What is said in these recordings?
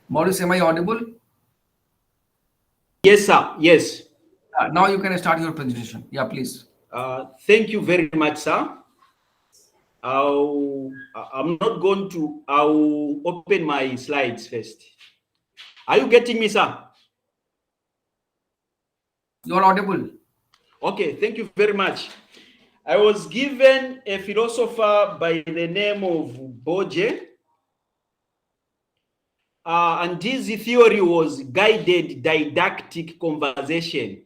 Maurice, am I audible? Yes, sir. Yes. Now you can start your presentation. Yeah, please. Thank you very much, sir. I'm not going to. I'll open my slides first. Are you getting me, sir? You are audible. Okay. Thank you very much. I was given a philosopher by the name of Boje, and his theory was guided didactic conversation.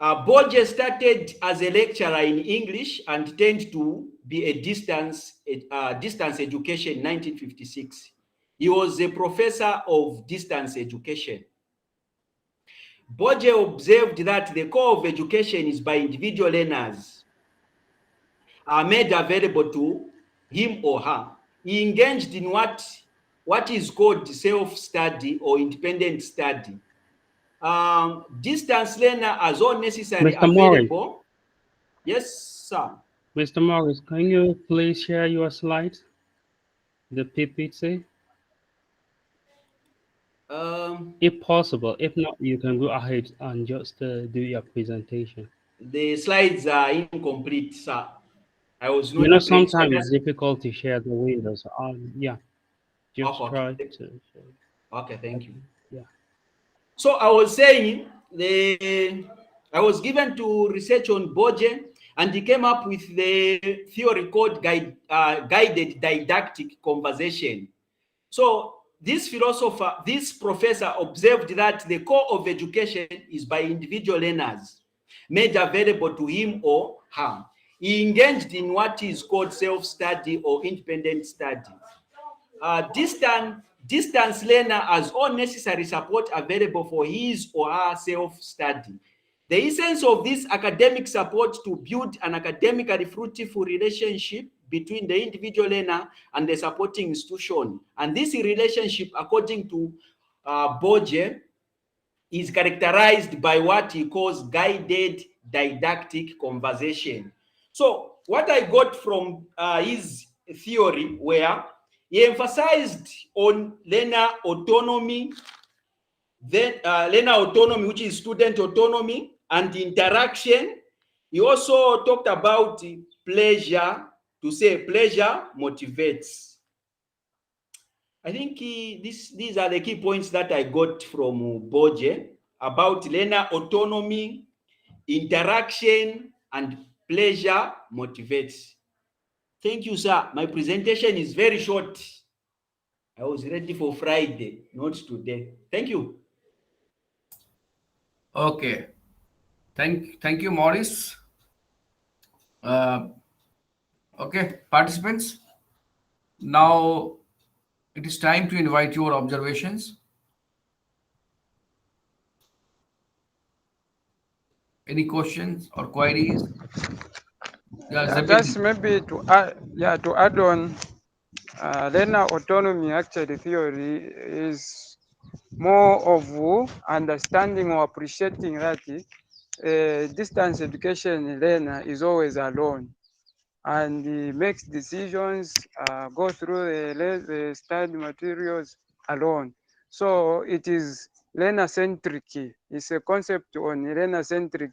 Boje started as a lecturer in English and turned to be a distance education in 1956. He was a professor of distance education. Boje observed that the core of education is by individual learners are made available to him or her. He engaged in what is called self-study or independent study. Distance learner as all necessary Mr. Morris, available. Yes, sir. Mr. Morris, can you please share your slides, the PPT, Um, if possible? If not, you can go ahead and just do your presentation. the slides are incomplete, sir. I was You not know, prepared. So sometimes it's just difficult to share the windows. Yeah, just okay, try okay, to share. okay, thank you. Okay, yeah. So I was saying I was given to research on Boje, and he came up with the theory called guided didactic conversation. So this philosopher, this professor observed that the core of education is by individual learners, made available to him or her. He engaged in what is called self-study or independent study. Distance learner has all necessary support available for his or her self-study. The essence of this academic support to build an academically fruitful relationship between the individual learner and the supporting institution. And this relationship, according to Boje, is characterized by what he calls guided didactic conversation. So what I got from his theory where he emphasized on learner autonomy, then learner autonomy, which is student autonomy and interaction. He also talked about pleasure, to say pleasure motivates. I think these are the key points that I got from Boje about learner autonomy, interaction, and pleasure motivates. Thank you, sir. My presentation is very short. I was ready for Friday, not today. Thank you. Okay. Thank you, Maurice. Uh, okay, participants. Now it is time to invite your observations. Any questions or queries? Yeah, Just Zabedi. maybe to add on, learner autonomy actually theory is more of understanding or appreciating that distance education learner is always alone and he makes decisions, go through the study materials alone. So it is learner centric. It's a concept on learner centric.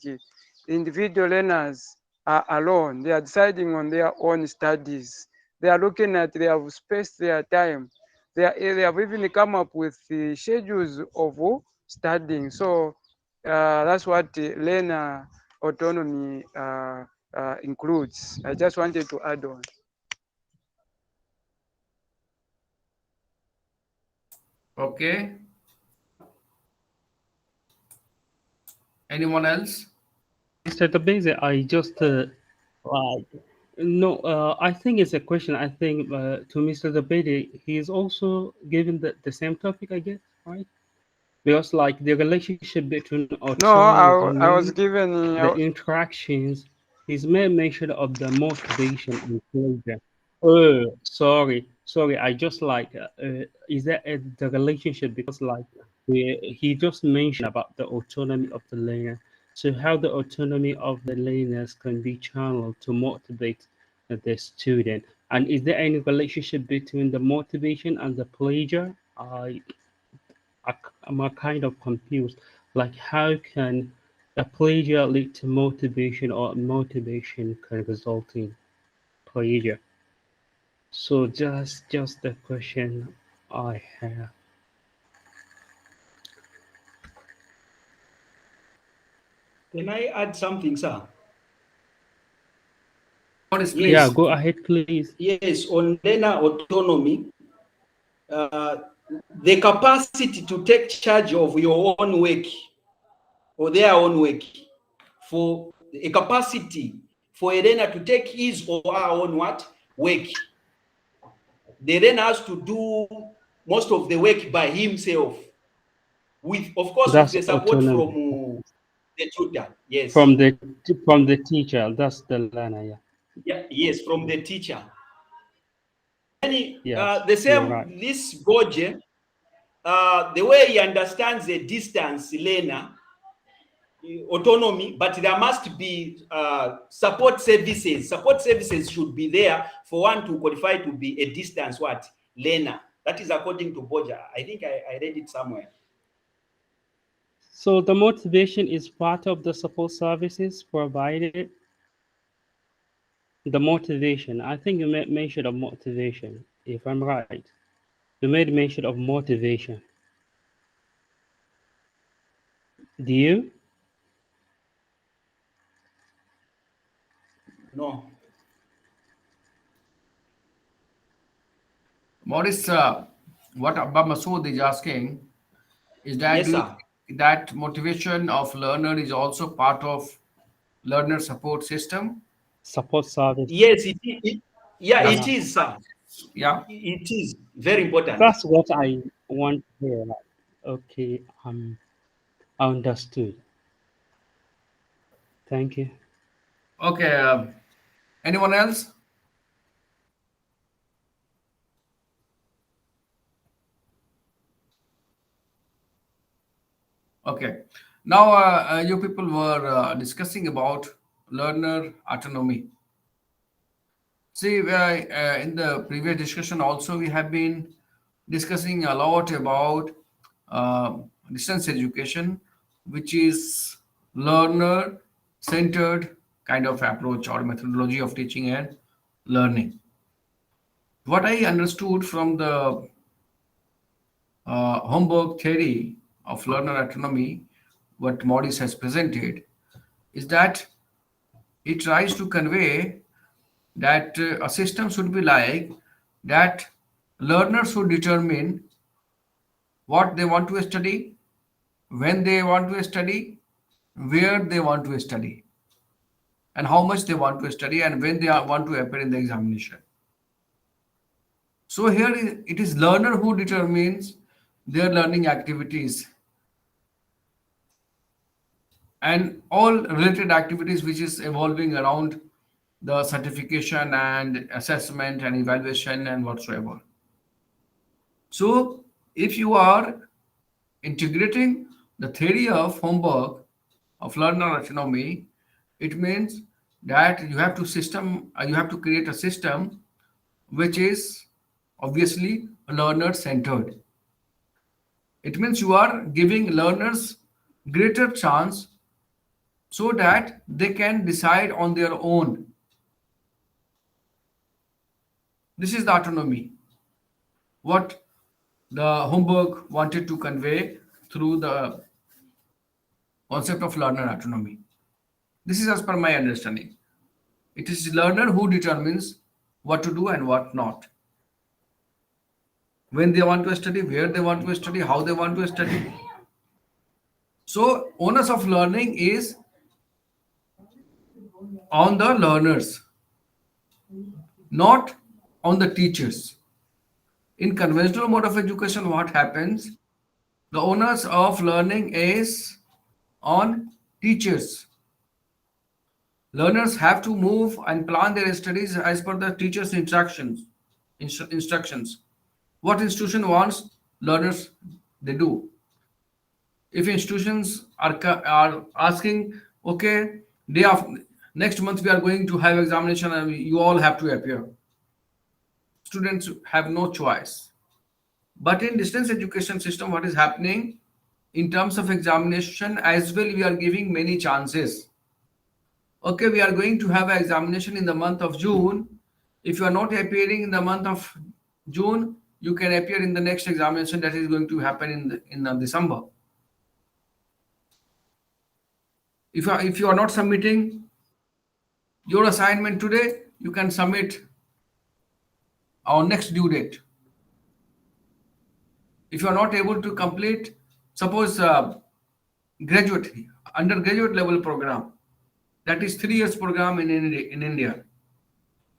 Individual learners are alone. They are deciding on their own studies. They are looking at, they have spaced their time. They have even come up with the schedules of studying. So that's what learner autonomy includes. I just wanted to add on. Okay. Anyone else? Mr. Tabeze, I just like no, I think it's a question. I think to Mr. Tabeze, he is also given the same topic, I guess, right? Because like the relationship between No, autonomy of the I was learner, given the interactions, his main measure of the motivation and pleasure. Oh, sorry. I just like is that the relationship because like he just mentioned about the autonomy of the learner. So how the autonomy of the learners can be channeled to motivate the student. And is there any relationship between the motivation and the pleasure? I'm a kind of confused. Like, how can a pleasure lead to motivation, or motivation can result in pleasure? So just the question I have. Can I add something, sir? Morris, Yeah, Yes, please. go ahead, please. yes, on learner autonomy, uh, the capacity to take charge of your own work or their own work, for a capacity for a learner to take his or her own what work. The learner has to do most of the work by himself, with, of course, with That's the support from autonomy. the tutor. Yes, From the teacher. That's the learner. Yeah. yeah, yes, from the teacher. Yes, The you're same, right. this Goje, the way he understands the distance learner autonomy, but there must be support services. Support services should be there for one to qualify to be a distance what learner. That is according to Boja. I think I read it somewhere. So the motivation is part of the support services provided. The motivation. I think you made mention of motivation, if I'm right. You made mention of motivation. Do you? No. Morris, what Abba Masood is asking is that Yes, do you sir. think that motivation of learner is also part of learner support system? Support service. Yes, yeah, Yes. it Yeah. is, sir. Yeah. It is very important. That's what I want to hear. Like, okay, understood. Thank you. Okay. Anyone else? Okay. Now, you people were discussing about learner autonomy. See, in the previous discussion also, we have been discussing a lot about uh, distance education, which is learner-centered kind of approach or methodology of teaching and learning. What I understood from the Homburg theory of learner autonomy, what Modis has presented, is that it tries to convey that a system should be like that learners should determine what they want to study, when they want to study, where they want to study, and how much they want to study, and when they want to appear in the examination. So here it is learner who determines their learning activities and all related activities which is evolving around the certification and assessment and evaluation and whatsoever. So if you are integrating the theory of homework of learner autonomy, it means that you have to create a system which is obviously learner centered. It means you are giving learners greater chance so that they can decide on their own. This is the autonomy, what the Homburg wanted to convey through the concept of learner autonomy. This is as per my understanding. It is learner who determines what to do and what not. When they want to study, where they want to study, how they want to study. So, onus of learning is on the learners, not on the teachers. In conventional mode of education, what happens? The onus of learning is on teachers. Learners have to move and plan their studies as per the teacher's instructions. What institution wants, learners they do. If institutions are asking, okay, day of next month we are going to have examination and you all have to appear. students have no choice. But in distance education system, what is happening in terms of examination as well, we are giving many chances. Okay, we are going to have an examination in the month of June. If you are not appearing in the month of June, you can appear in the next examination that is going to happen in December. If you are not submitting your assignment today, you can submit our next due date. If you are not able to complete, suppose graduate, undergraduate level program, that is 3 years program in India.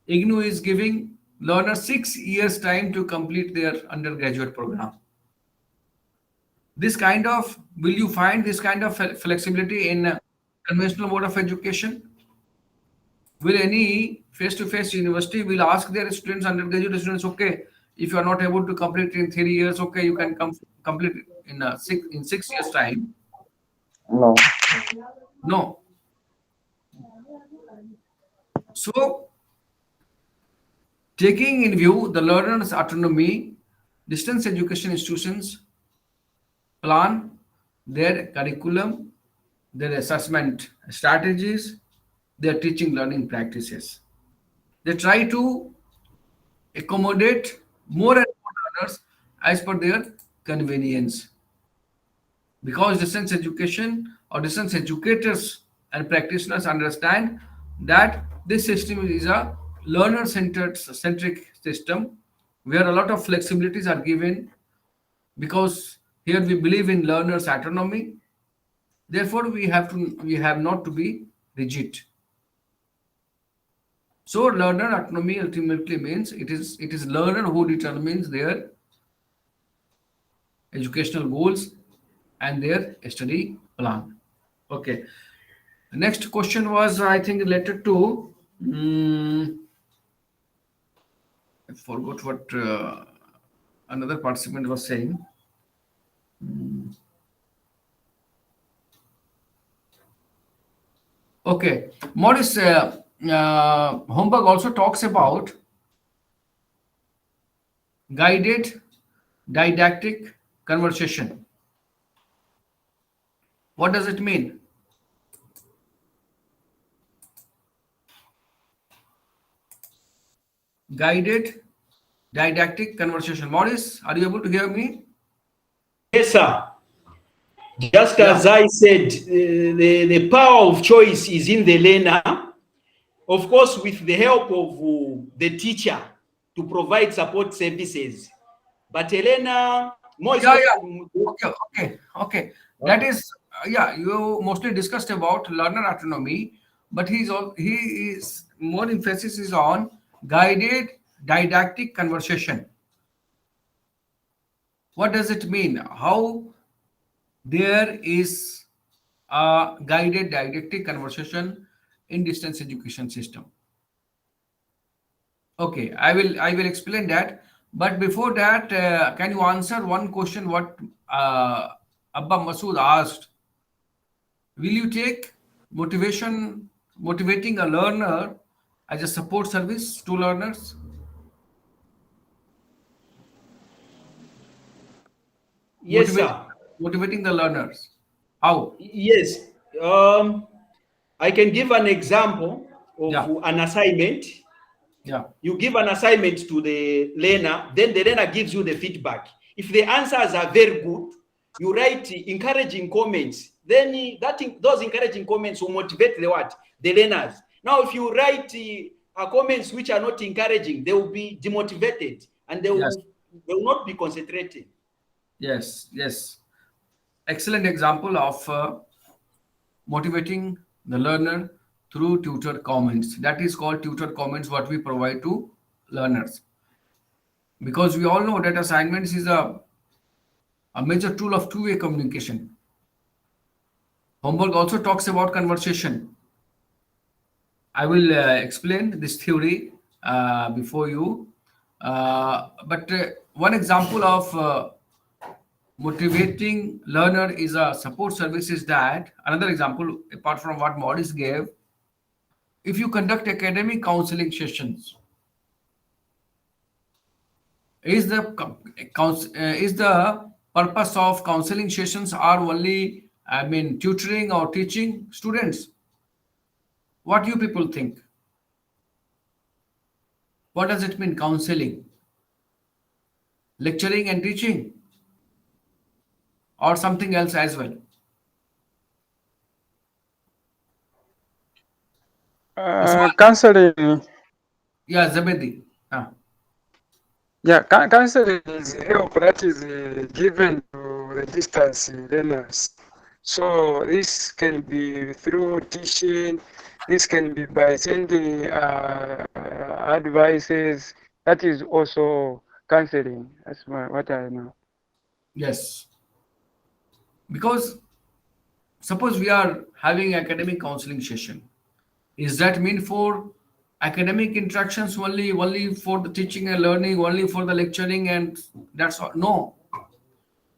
IGNOU is giving learners 6 years time to complete their undergraduate program. This kind of, will you find this kind of flexibility in conventional mode of education? Will any face-to-face university will ask their students, undergraduate students, okay, if you are not able to complete in 3 years, okay, you can complete in 6 years time? No. No. So, taking in view the learner's autonomy, distance education institutions plan their curriculum, their assessment strategies, their teaching learning practices. They try to accommodate more and more learners as per their convenience. Because distance education or distance educators and practitioners understand that this system is a learner-centric system where a lot of flexibilities are given, because here we believe in learners' autonomy. Therefore, we have not to be rigid. So learner autonomy ultimately means it is learner who determines their educational goals and their study plan. Okay. The next question was, I think, related to I forgot what another participant was saying. Okay, Morris Homburg also talks about guided didactic conversation. What does it mean? Guided didactic conversation. Morris, are you able to hear me? Yes, sir. Just Yeah. as I said, the power of choice is in the learner, of course, with the help of the teacher to provide support services. But Elena, more Yeah, especially, okay. That is, yeah, you mostly discussed about learner autonomy, but he is more emphasis is on guided didactic conversation. What does it mean? How there is a guided didactic conversation in distance education system? Okay, I will explain that. But before that, can you answer one question what Abba Masood asked? Will you take motivating a learner as a support service to learners? yes, Motivating, sir. motivating the learners. How? Yes. I can give an example of Yeah, an assignment. yeah, You give an assignment to the learner, then the learner gives you the feedback. If the answers are very good, you write encouraging comments. Then those encouraging comments will motivate the what? The learners. Now, if you write comments which are not encouraging, they will be demotivated and yes, they will not be concentrating. yes. Excellent example of motivating the learner through tutor comments. That is called tutor comments, what we provide to learners. Because we all know that assignments is a major tool of two-way communication. Homburg also talks about conversation. I will explain this theory before you. But one example of motivating learner is a support service is that, another example apart from what Maurice gave, if you conduct academic counseling sessions, Is is the purpose of counseling sessions are only, I mean, tutoring or teaching students? What you people think? What does it mean, counseling? Lecturing and teaching, or something else as well? Usman? Counseling, Yeah, Zabedi. Ah, yeah, counseling is help that is given to the distance learners. So this can be through teaching, this can be by sending advices. That is also counseling. That's what I know. yes. Because suppose we are having academic counseling session. Is that mean for academic interactions only, only for the teaching and learning, only for the lecturing, and that's all? No.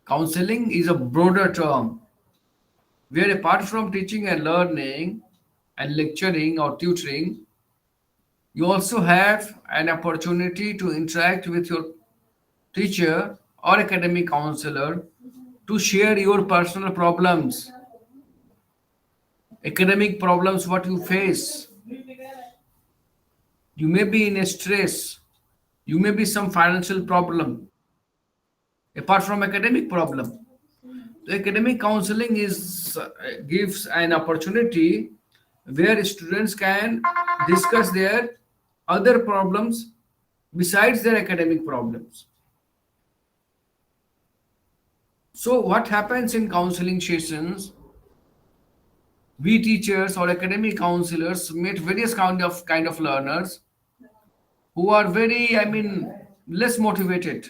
Counseling is a broader term where apart from teaching and learning and lecturing or tutoring, you also have an opportunity to interact with your teacher or academic counselor to share your personal problems, academic problems, what you face. You may be in a stress, you may be some financial problem apart from academic problem. The academic counseling is gives an opportunity where students can discuss their other problems besides their academic problems. So what happens in counseling sessions, we teachers or academic counselors meet various kind of learners who are very, I mean, less motivated.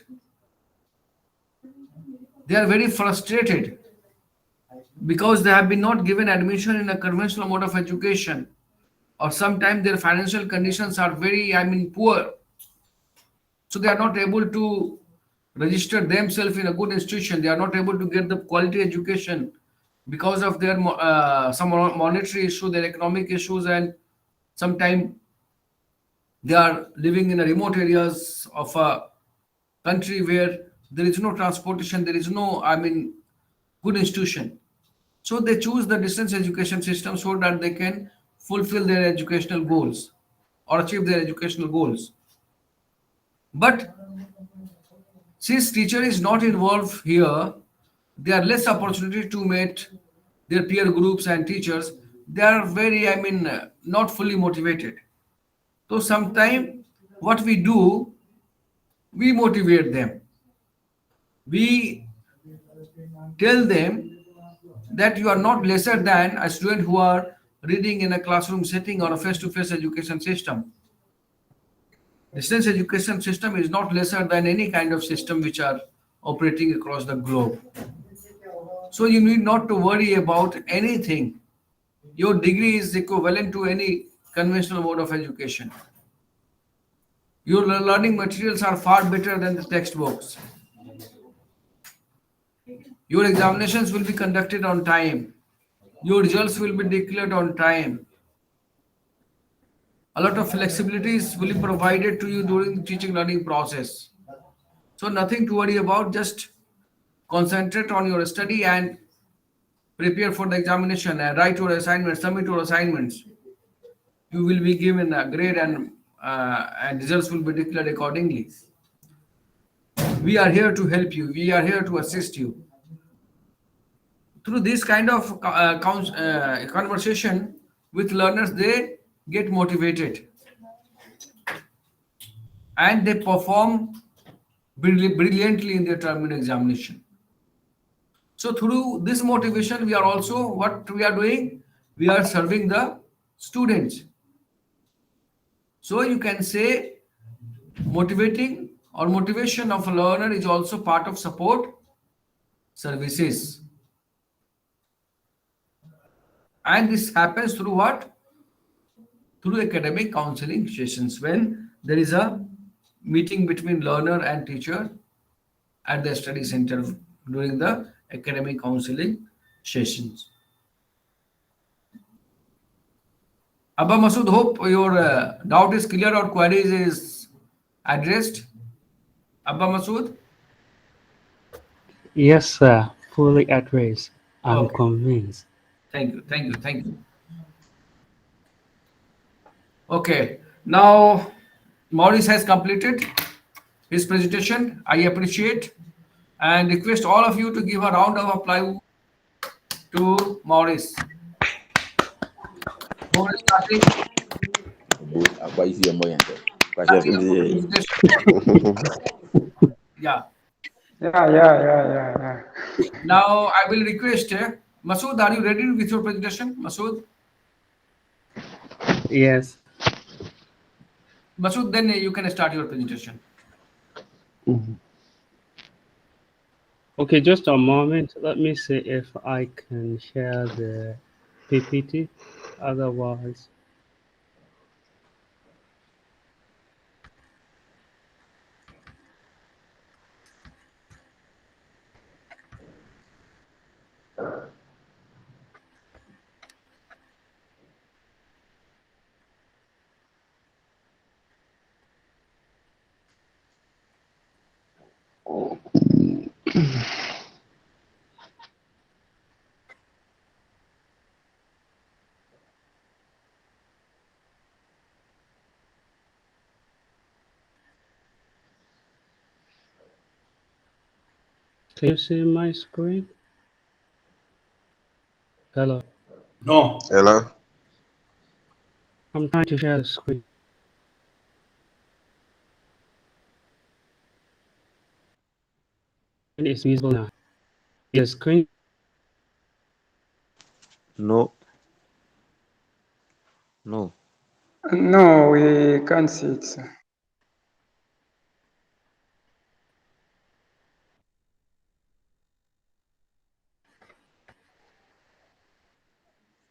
They are very frustrated because they have been not given admission in a conventional mode of education, or sometimes their financial conditions are very, I mean, poor, so they are not able to register themselves in a good institution. They are not able to get the quality education because of their some monetary issue, their economic issues, and sometimes they are living in a remote areas of a country where there is no transportation, there is no, I mean, good institution. So they choose the distance education system so that they can fulfill their educational goals or achieve their educational goals. But since teacher is not involved here, there are less opportunity to meet their peer groups and teachers. They are very, I mean, not fully motivated. So sometimes what we do, we motivate them. We tell them that you are not lesser than a student who are reading in a classroom setting or a face-to-face education system. Distance education system is not lesser than any kind of system which are operating across the globe. So you need not to worry about anything. Your degree is equivalent to any conventional mode of education. Your learning materials are far better than the textbooks. Your examinations will be conducted on time. Your results will be declared on time. A lot of flexibilities will be provided to you during the teaching learning process. So nothing to worry about. Just concentrate on your study and prepare for the examination and write your assignments, submit your assignments. You will be given a grade, and results will be declared accordingly. We are here to help you. We are here to assist you. Through this kind of conversation with learners, they get motivated and they perform brilliantly in their terminal examination. So through this motivation, we are also, what we are doing, we are serving the students. So you can say motivating or motivation of a learner is also part of support services. And this happens through what? Through academic counseling sessions, when there is a meeting between learner and teacher at the study center during the academic counseling sessions. Abba Masood, hope your doubt is clear or queries is addressed. Abba Masood? Yes, sir. Fully at rest. I'm Okay. convinced. Thank you. Thank you. Thank you. Okay. Now, Maurice has completed his presentation. I appreciate and request all of you to give a round of applause to Maurice. Maurice Apa isi yang banyak tu? Pasal starting film your dia. presentation. Yeah. Yeah. Now I will request Masood, are you ready with your presentation? Masood? Yes. Masood, then you can start your presentation. Mhm. Okay, just a moment. Let me see if I can share the PPT. Otherwise, can you see my screen? Hello. No. Hello. I'm trying to share the screen. And it's visible now. Is the screen? No. No. No, we can't see it, sir.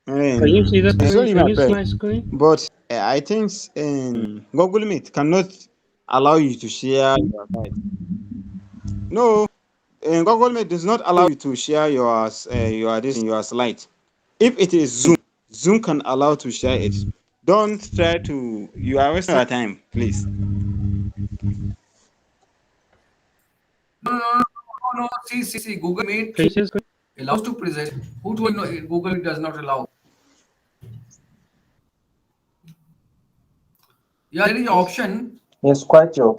Can you see the It's screen? only Can my you see friend, my screen? but I think Google Meet cannot allow you to share your slide. No, Google Meet does not allow you to share your slide. If it is Zoom, Zoom can allow to share it. Don't try to. You are wasting your time, please. No. See. Google Meet Can you see the screen? allows to present. Who told you no, Google Meet does not allow? Yeah, there is an option. Yes, quite your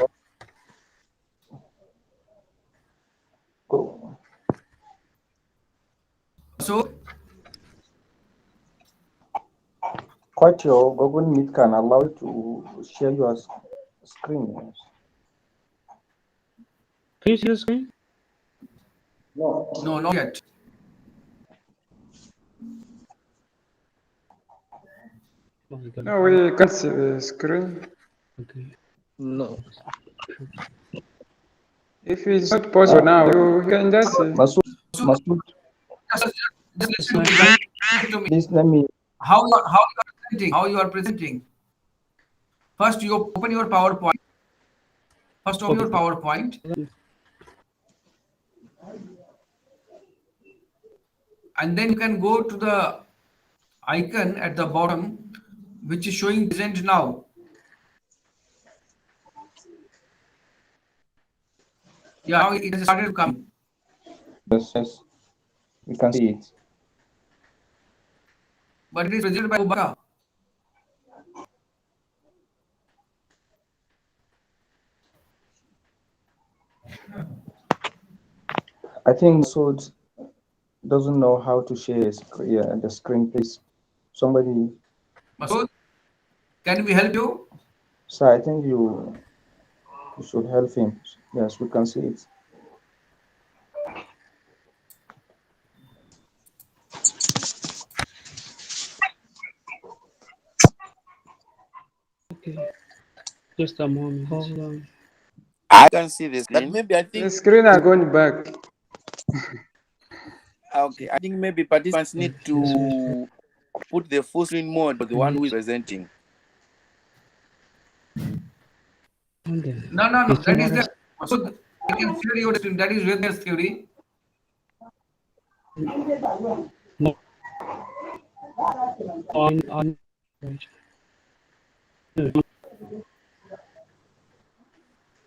So Google Meet can allow you to share your screen. Yes. Can you see the screen? no, not yet. Oh my God. No, we can't see the screen. Okay. No. If it's not possible now, you can just see. Masood, Just It's listen my to me. screen. Listen to me. please let me. How you are presenting. First, you open your PowerPoint. First, open your PowerPoint, and then you can go to the icon at the bottom, which is showing present now. Yeah, now it has started to come. Yes, we can see it. But it is presented by Ubaka. I think Masood doesn't know how to share the screen. Please, somebody, Masood, can we help you? sir. I think you should help him. Yes, we can see it. Okay. Just a moment. Hold on. I can see the screen. But maybe I The think screen are going back. okay. I think maybe participants need to put the full screen mode for the one who is presenting. Okay. No. It's That is not the Masood. I can share your screen. That is Vedna's theory. no, on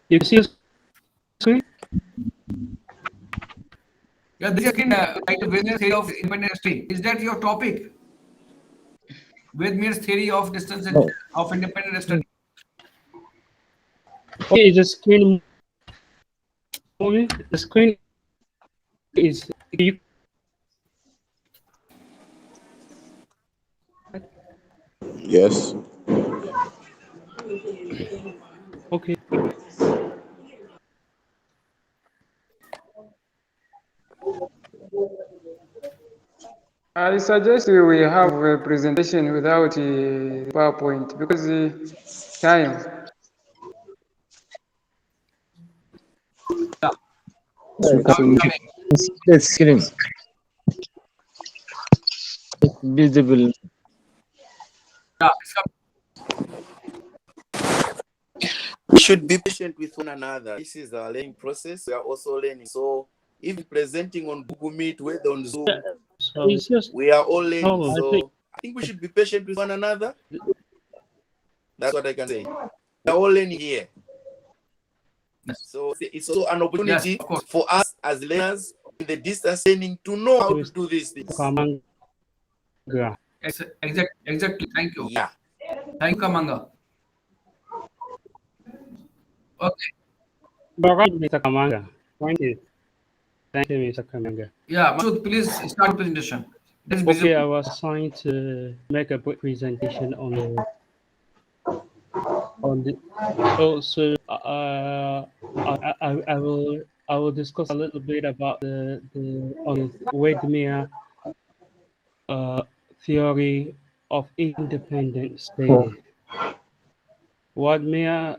you can see Yeah, this is again like the Wagner's theory of independent study. Is that your topic? Wagner's theory of distance and No. of independent study. Okay, the screen moving. The screen is you. Yes. Okay. I suggest we have a presentation without PowerPoint because time. Yeah, Yeah, you now can it's see coming. the screen. It's visible. Yeah, it's coming. We should be patient with one another. This is our learning process. We are also learning. So even presenting on Google Meet, whether on Zoom, So it's just we are all learning. I think So I think we should be patient with one another. That's what I can say. We are all learning here. Yes, So it's also an yes, opportunity of course. for us as learners in the distance learning to know how to do these things. Kamanga. Exactly. Thank you. Yeah. Thank you, Kamanga. Okay. But right, Mr. Kamanga. Thank you. Thank you, Mr. Kamanga. Yeah, Masud, please start the presentation. It is Okay, I visible. was assigned to make a brief presentation on the also I will discuss a little bit about the on Wedmere theory of independent study. Wadmere,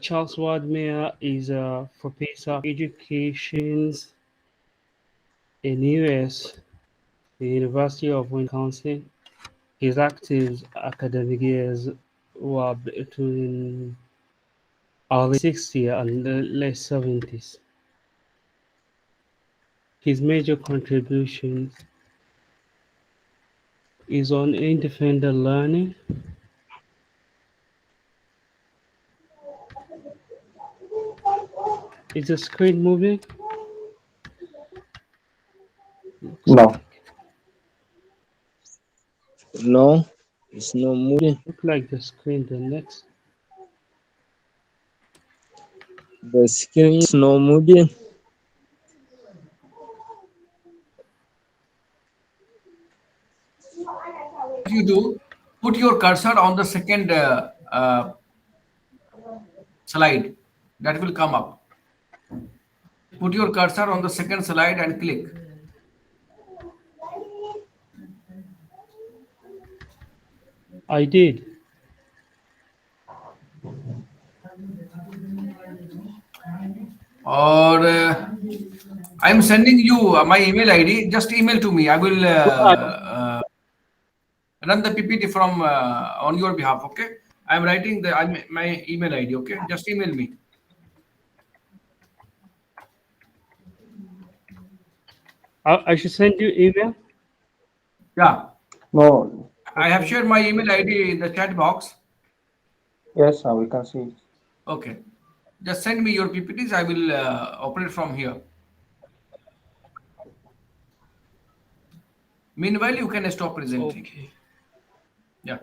Charles Wadmere is a professor of education in US, the University of Wisconsin. His active academic years were between early 60s and the late 70s. His major contributions is on independent learning. Is the screen moving? Looks No. like. No, it's not moving. Look like the screen the next. The screen is not moving. What you do, put your cursor on the second slide. That will come up. Put your cursor on the second slide and click. I did. Or I'm sending you my email ID. Just email to me. I will run the PPT from on your behalf. Okay. I'm writing my email ID. Okay. Just email me. I should send you email. Yeah. No. I have shared my email ID in the chat box. Yes, we can see it. Okay. Just send me your PPTs. I will operate from here. Meanwhile, you can stop presenting. Okay. Yeah.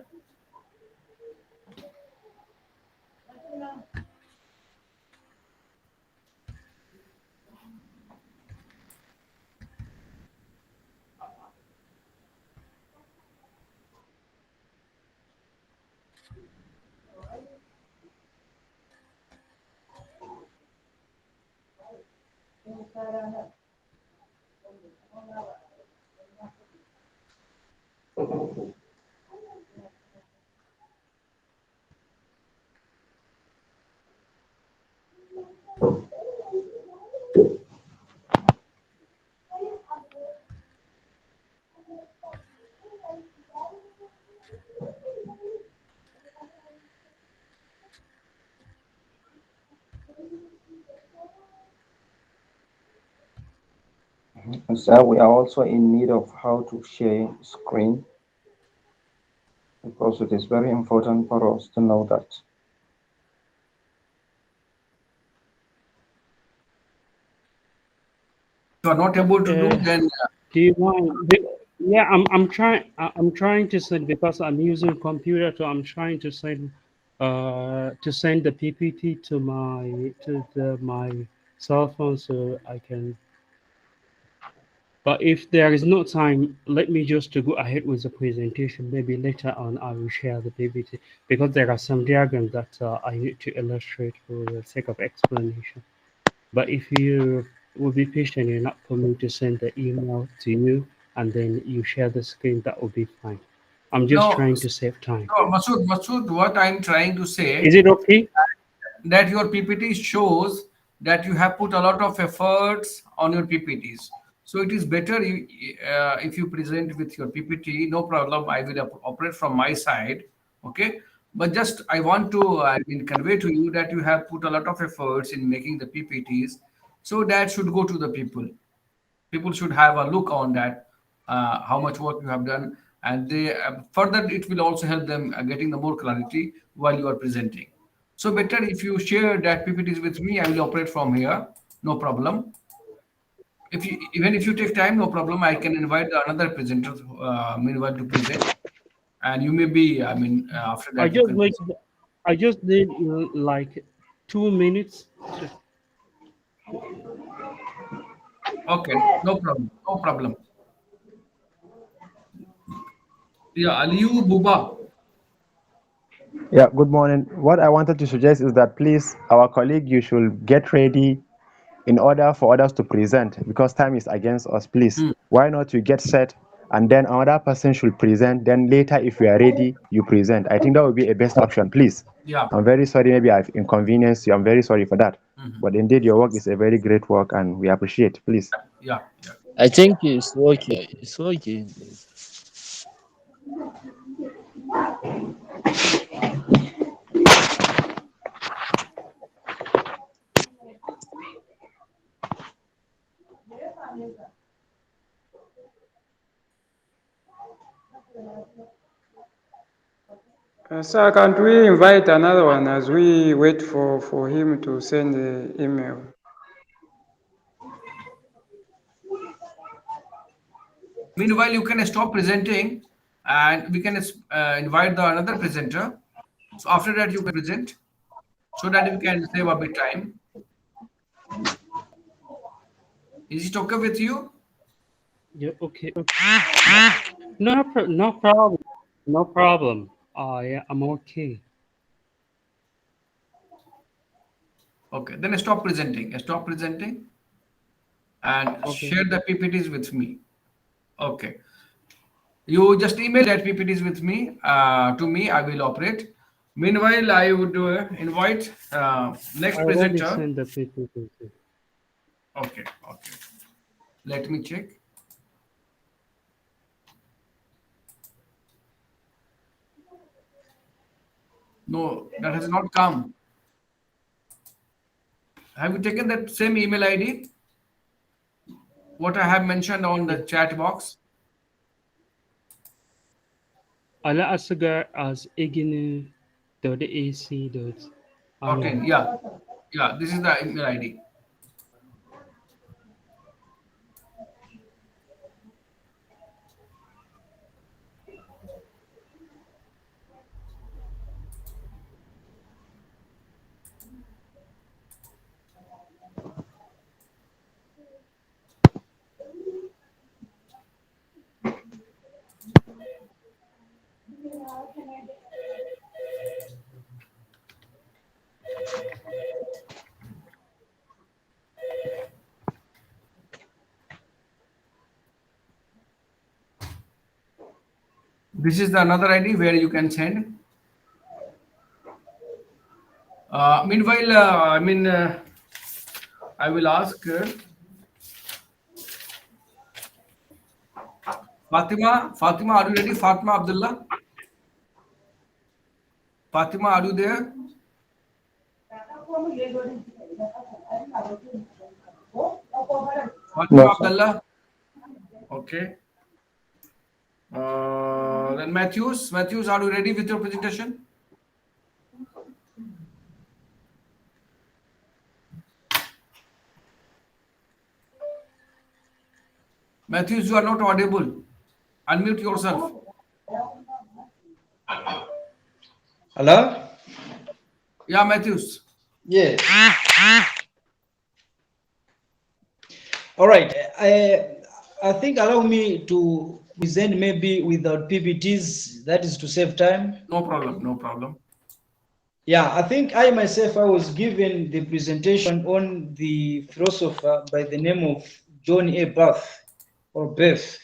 And so we are also in need of how to share screen because it is very important for us to know that. you are not able to do, then Do you mind? Yeah, I'm trying to send because I'm using computer, so I'm trying to send the PPT to my cell phone so I can. But if there is no time, let me just to go ahead with the presentation. Maybe later on I will share the PPT because there are some diagrams that I need to illustrate for the sake of explanation. But if you will be patient enough for me to send the email to you and then you share the screen, that will be fine. I'm just no, trying to save time. no, Masood, what I'm trying to Is say, it okay? that your PPT shows that you have put a lot of efforts on your PPTs. So it is better if you present with your PPT, no problem. I will operate from my side, okay? But just I want to convey to you that you have put a lot of efforts in making the PPTs, so that should go to the people. People should have a look on that, how much work you have done, and they further it will also help them getting the more clarity while you are presenting. So better if you share that ppts with me, I will operate from here, no problem. If you, even if you take time, no problem, I can invite another presenter meanwhile to present, and you may be, after I that you just can need present. I just need like 2 minutes. Okay, no problem, no problem. Yeah, Aliyu Buba. Yeah, good morning. What I wanted to suggest is that please, our colleague, you should get ready in order for others to present because time is against us. Please, Hmm. why not you get set and then another person should present. Then later, if we are ready, you present. I think that would be a best option. Please, Yeah. I'm very sorry. Maybe I've inconvenienced you. I'm very sorry for that. Mhm. But indeed, your work is a very great work, and we appreciate. Please. Yeah, yeah. I think it's okay. It's okay. Sir, can't we invite another one as we wait for him to send the email? Meanwhile, you can stop presenting and we can invite the another presenter. So after that, you can present so that we can save a bit time. Is it okay with you? Yeah, okay. No problem. No problem. Yeah, I'm okay. Okay, then stop presenting. Stop presenting and Okay. share the PPTs with me. Okay. You just email that PPTs with me to me. I will operate. Meanwhile, I would invite I next already presenter. sent the PPT. Okay, okay. Let me check. No, that has not come. Have you taken that same email ID? What I have mentioned on the Yeah. chat box? Ala asgar as iginu .ac. Okay, yeah, yeah. This is the email ID. This is the another ID where you can send. Meanwhile, I will ask Fatima. Fatima, are you ready? Fatima Abdullah. Fatima, are you there? Fatima No, sir. Abdullah. Okay. Then Matthews. Matthews, are you ready with your presentation? Matthews, you are not audible. Unmute yourself. Hello? Yeah, Matthews. Yeah. All right. I think allow me to present maybe without PPTs, that is to save time. No problem, no problem. Yeah, I think I myself, I was given the presentation on the philosopher by the name of John A. Barth or Beth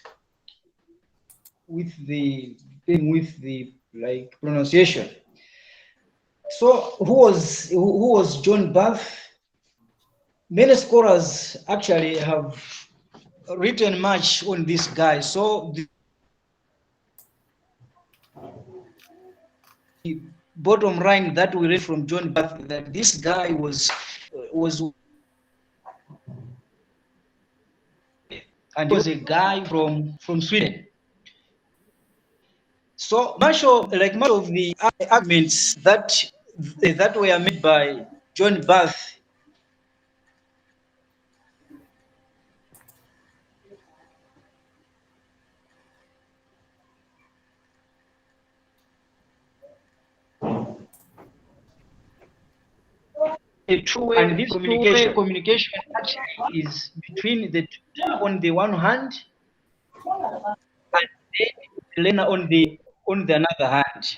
with the like pronunciation. So who was John Barth? Many scholars actually have written much on this guy. So the bottom line that we read from John Barth, that this guy was and he was a guy from Sweden. So much of the arguments that were made by John Barth a two-way and this communication. Communication actually is between the tutor on the one hand and the learner on the another hand.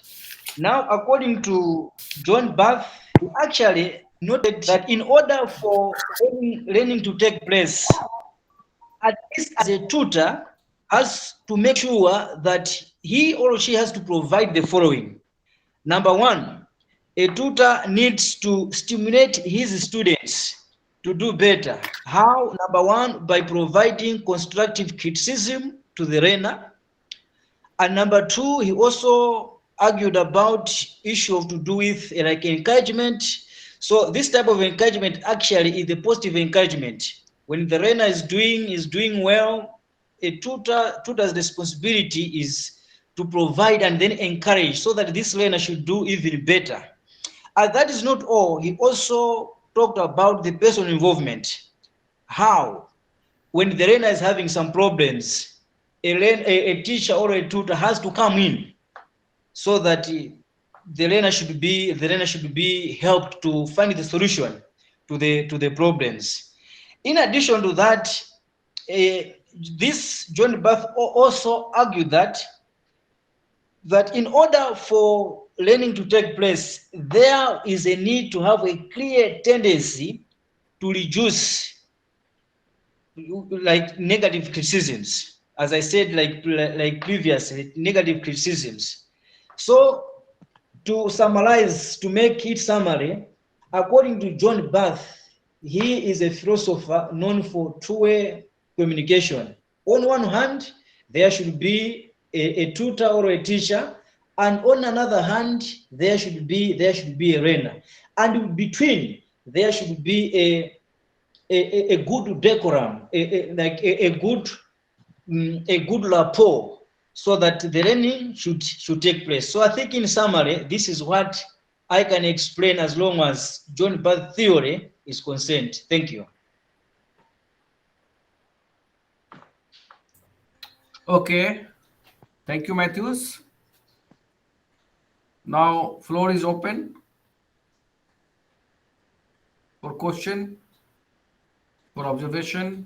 Now, according to John Barth, he actually noted that in order for learning to take place, at least as a tutor has to make sure that he or she has to provide the following. Number one, a tutor needs to stimulate his students to do better. How? Number one, by providing constructive criticism to the learner. And number two, he also argued about issue of to do with like encouragement. So this type of encouragement actually is the positive encouragement. When the learner is doing well, a tutor's responsibility is to provide and then encourage so that this learner should do even better. And that is not all. He also talked about the personal involvement. How? When the learner is having some problems, a teacher or a tutor has to come in so that the learner should be helped to find the solution to the problems. In addition to that, this John Barth also argued that in order for learning to take place, there is a need to have a clear tendency to reduce like negative criticisms. As I said, like previously, negative criticisms. So to summarize, to make it summary, according to John Barth, he is a philosopher known for two-way communication. On one hand, there should be a tutor or a teacher, and on another hand, there should be a learner, and between there should be a good decorum, a good rapport, so that the learning should take place. So I think in summary, this is what I can explain as long as John Barth theory is concerned. Thank you. Okay. Thank you, Matthews. Now, floor is open for question, for observation.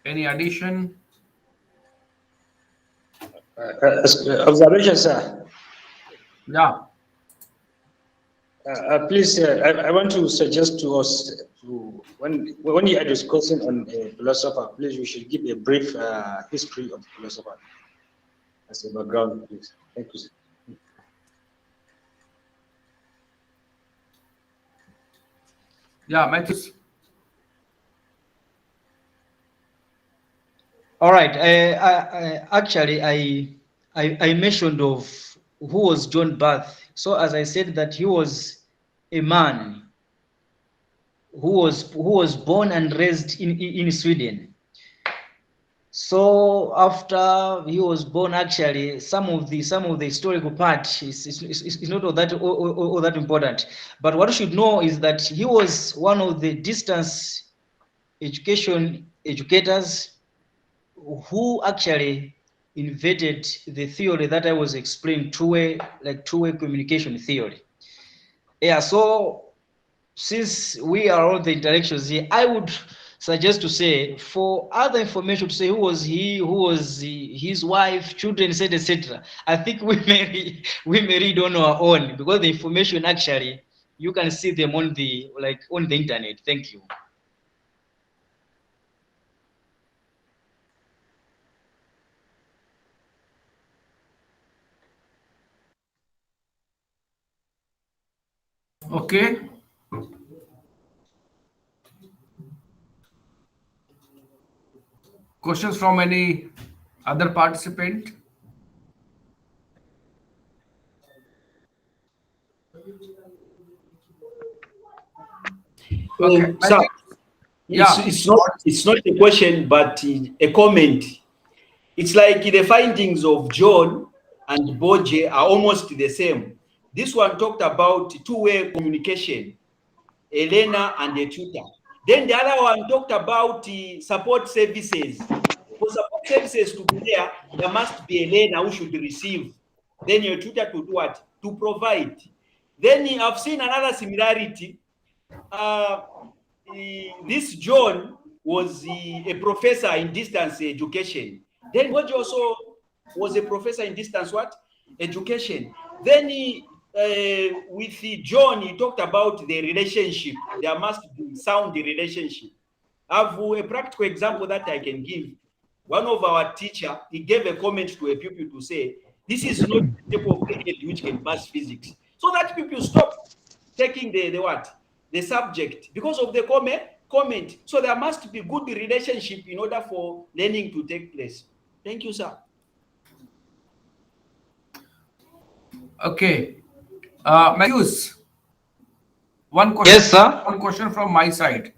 Any addition? Observation, sir. Yeah. Please, I want to suggest to us when you are discussing on a philosopher, please we should give a brief history of the philosopher as a background, please. Thank you, sir. Yeah, Matthews. All right. I mentioned of who was John Barth. So as I said that he was a man who was born and raised in Sweden. So after he was born, actually, some of the historical part is not all that important. But what you should know is that he was one of the distance educators who actually invented the theory that I was explaining, two-way communication theory. Yeah, so since we are all the intellectuals here, I would suggest to say, for other information, to say who was he, who was his wife, children, etc. I think we may read on our own, because the information actually you can see them on the internet. Thank you. Okay. Questions from any other participant? Okay. Sir, Yeah. it's not a question, but a comment. It's like the findings of John and Boje are almost the same. This one talked about two-way communication, a learner and a tutor. Then the other one talked about support services. For support services to be there must be a learner who should receive. Then your tutor to do what? To provide. Then I've seen another similarity. This John was a professor in distance education. Then Boji also was a professor in distance education. Then with John, he talked about the relationship. There must be sound relationship. I have a practical example that I can give. One of our teacher, he gave a comment to a pupil to say, this is not the type of grade which can pass physics. So that pupil stopped taking the subject because of the comment. So there must be good relationship in order for learning to take place. Thank you, sir. Okay. Matthews, one question. Yes, sir. One question from my side.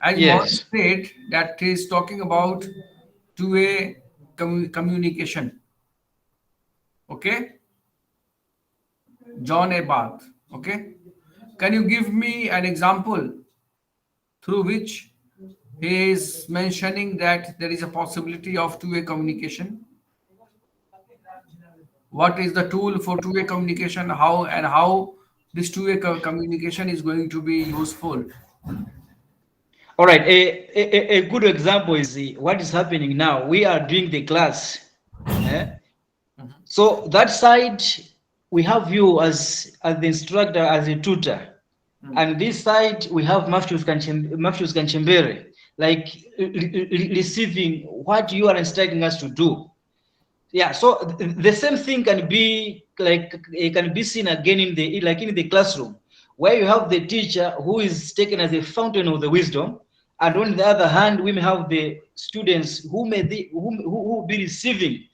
As Yes. said that he's talking about two-way communication. Okay. John A. Barth. Okay. Can you give me an example through which he is mentioning that there is a possibility of two-way communication? What is the tool for two-way communication? How this two-way communication is going to be useful? All right. A good example is what is happening now. We are doing the class. So that side, we have you as the instructor, as a tutor. And this side, we have Matthews Kanchembere, like receiving what you are instructing us to do. Yeah, so the same thing can be seen again in the classroom, where you have the teacher who is taken as a fountain of the wisdom, and on the other hand, we may have the students who will be receiving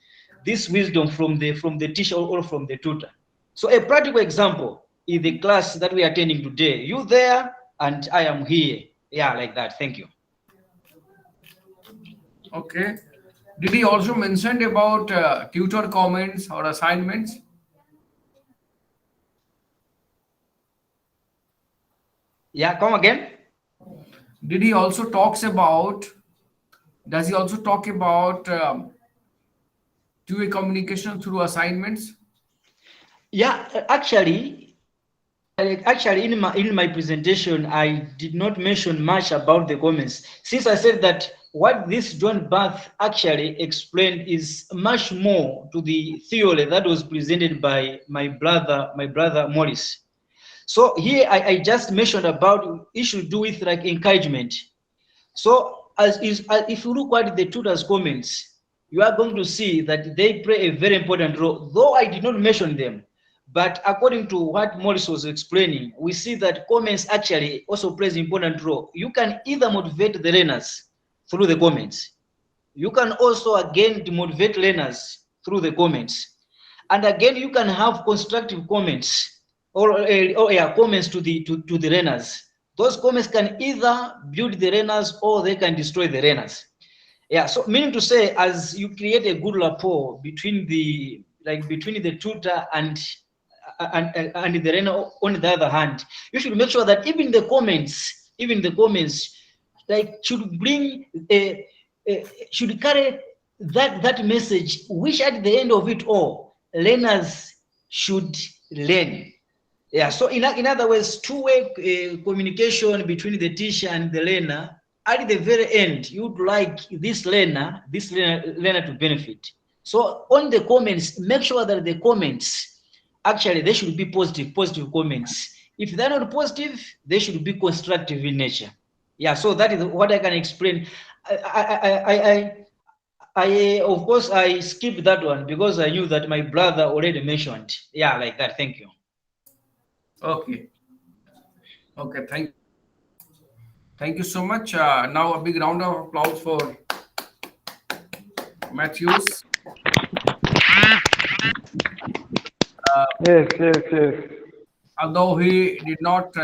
this wisdom from the teacher or from the tutor. So a practical example is the class that we are attending today. You there and I am here. Yeah, like that. Thank you. Okay. Did he also mention about tutor comments or assignments? Yeah, come again. Did he also talks about? Does he also talk about two-way communication through assignments? Yeah, actually, in my presentation, I did not mention much about the comments, since I said that what this John Barth actually explained is much more to the theory that was presented by my brother Morris. So here I just mentioned about issue to do with like encouragement. So if you look at the tutors' comments, you are going to see that they play a very important role, though I did not mention them. But according to what Morris was explaining, we see that comments actually also plays an important role. You can either motivate the learners through the comments. You can also again demotivate learners through the comments. And again, you can have constructive comments or comments to the learners. Those comments can either build the learners or they can destroy the learners. Yeah, so meaning to say, as you create a good rapport between the tutor and the learner on the other hand, you should make sure that even the comments like should bring should carry that message, which at the end of it all, learners should learn. Yeah, so in other words, two-way communication between the teacher and the learner. At the very end, you'd like this learner to benefit. So on the comments, make sure that the comments, actually, they should be positive comments. If they're not positive, they should be constructive in nature. Yeah, so that is what I can explain. I of course, I skipped that one because I knew that my brother already mentioned. Yeah, like that. Thank you. Okay. Okay. Thank you so much. Now a big round of applause for Matthews. Yes. Although he did not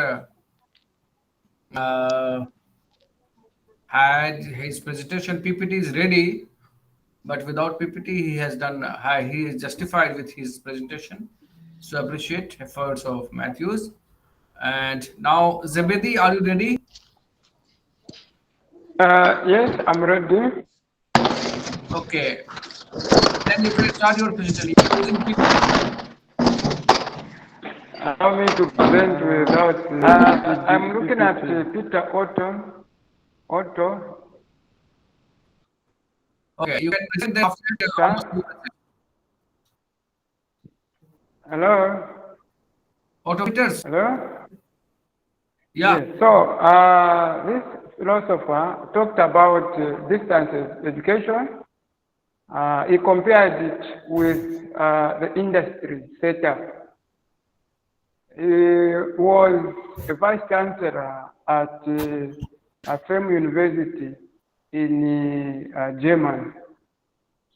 had his presentation PPT is ready, but without PPT he has done. He is justified with his presentation. So appreciate efforts of Matthews. And now Zebedi, are you ready? Yes, I'm ready. Okay. Then you can start your presentation. You're using PPT. Allow me to present without. I'm looking at Peter Otto. Okay, you can present them after the Hello. Otto Peters. Hello. Yeah. Yes. So this philosopher talked about distance education. He compared it with the industry setup. He was a vice chancellor at FEM University in Germany.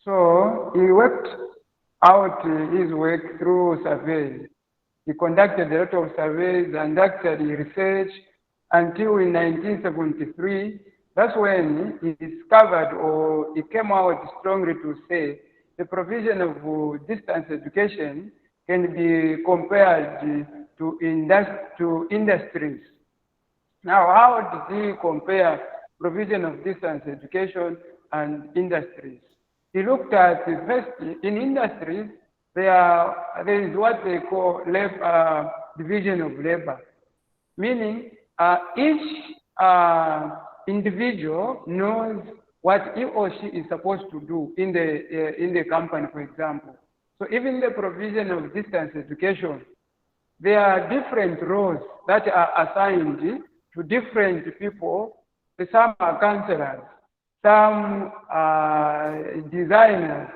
So he worked out his work through surveys. He conducted a lot of surveys and actually research until in 1973. That's when he discovered, or he came out strongly to say, the provision of distance education can be compared to industries. Now, how did he compare provision of distance education and industries? He looked at, first, in industries, there is what they call division of labor, meaning each individual knows what he or she is supposed to do in the company, for example. So even the provision of distance education, there are different roles that are assigned to different people. Some are counselors, some are designers,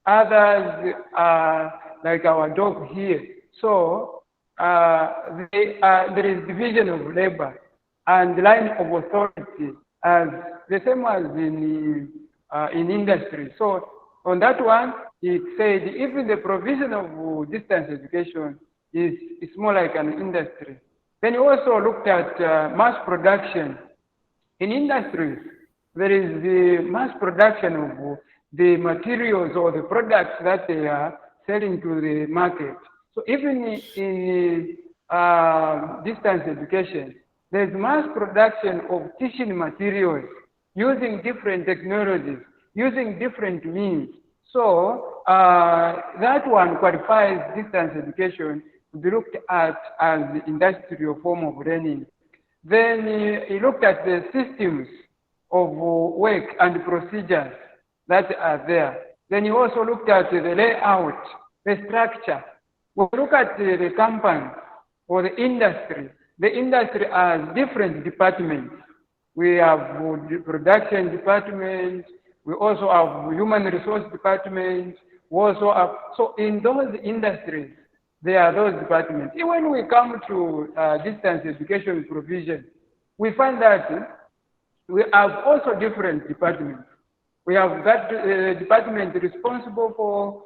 others are like our dog here. So there is division of labor and line of authority as the same as in industry. So on that one, it said even the provision of distance education is more like an industry. Then he also looked at mass production. In industries, there is the mass production of the materials or the products that they are selling to the market. So even in distance education, there's mass production of teaching materials using different technologies, using different means. So that one qualifies distance education to be looked at as the industrial form of learning. Then he looked at the systems of work and procedures that are there. Then he also looked at the layout, the structure. We look at the company or the industry. The industry has different departments. We have the production department. We also have human resource department. We also have, so in those industries, there are those departments. Even when we come to distance education provision, we find that we have also different departments. We have that department responsible for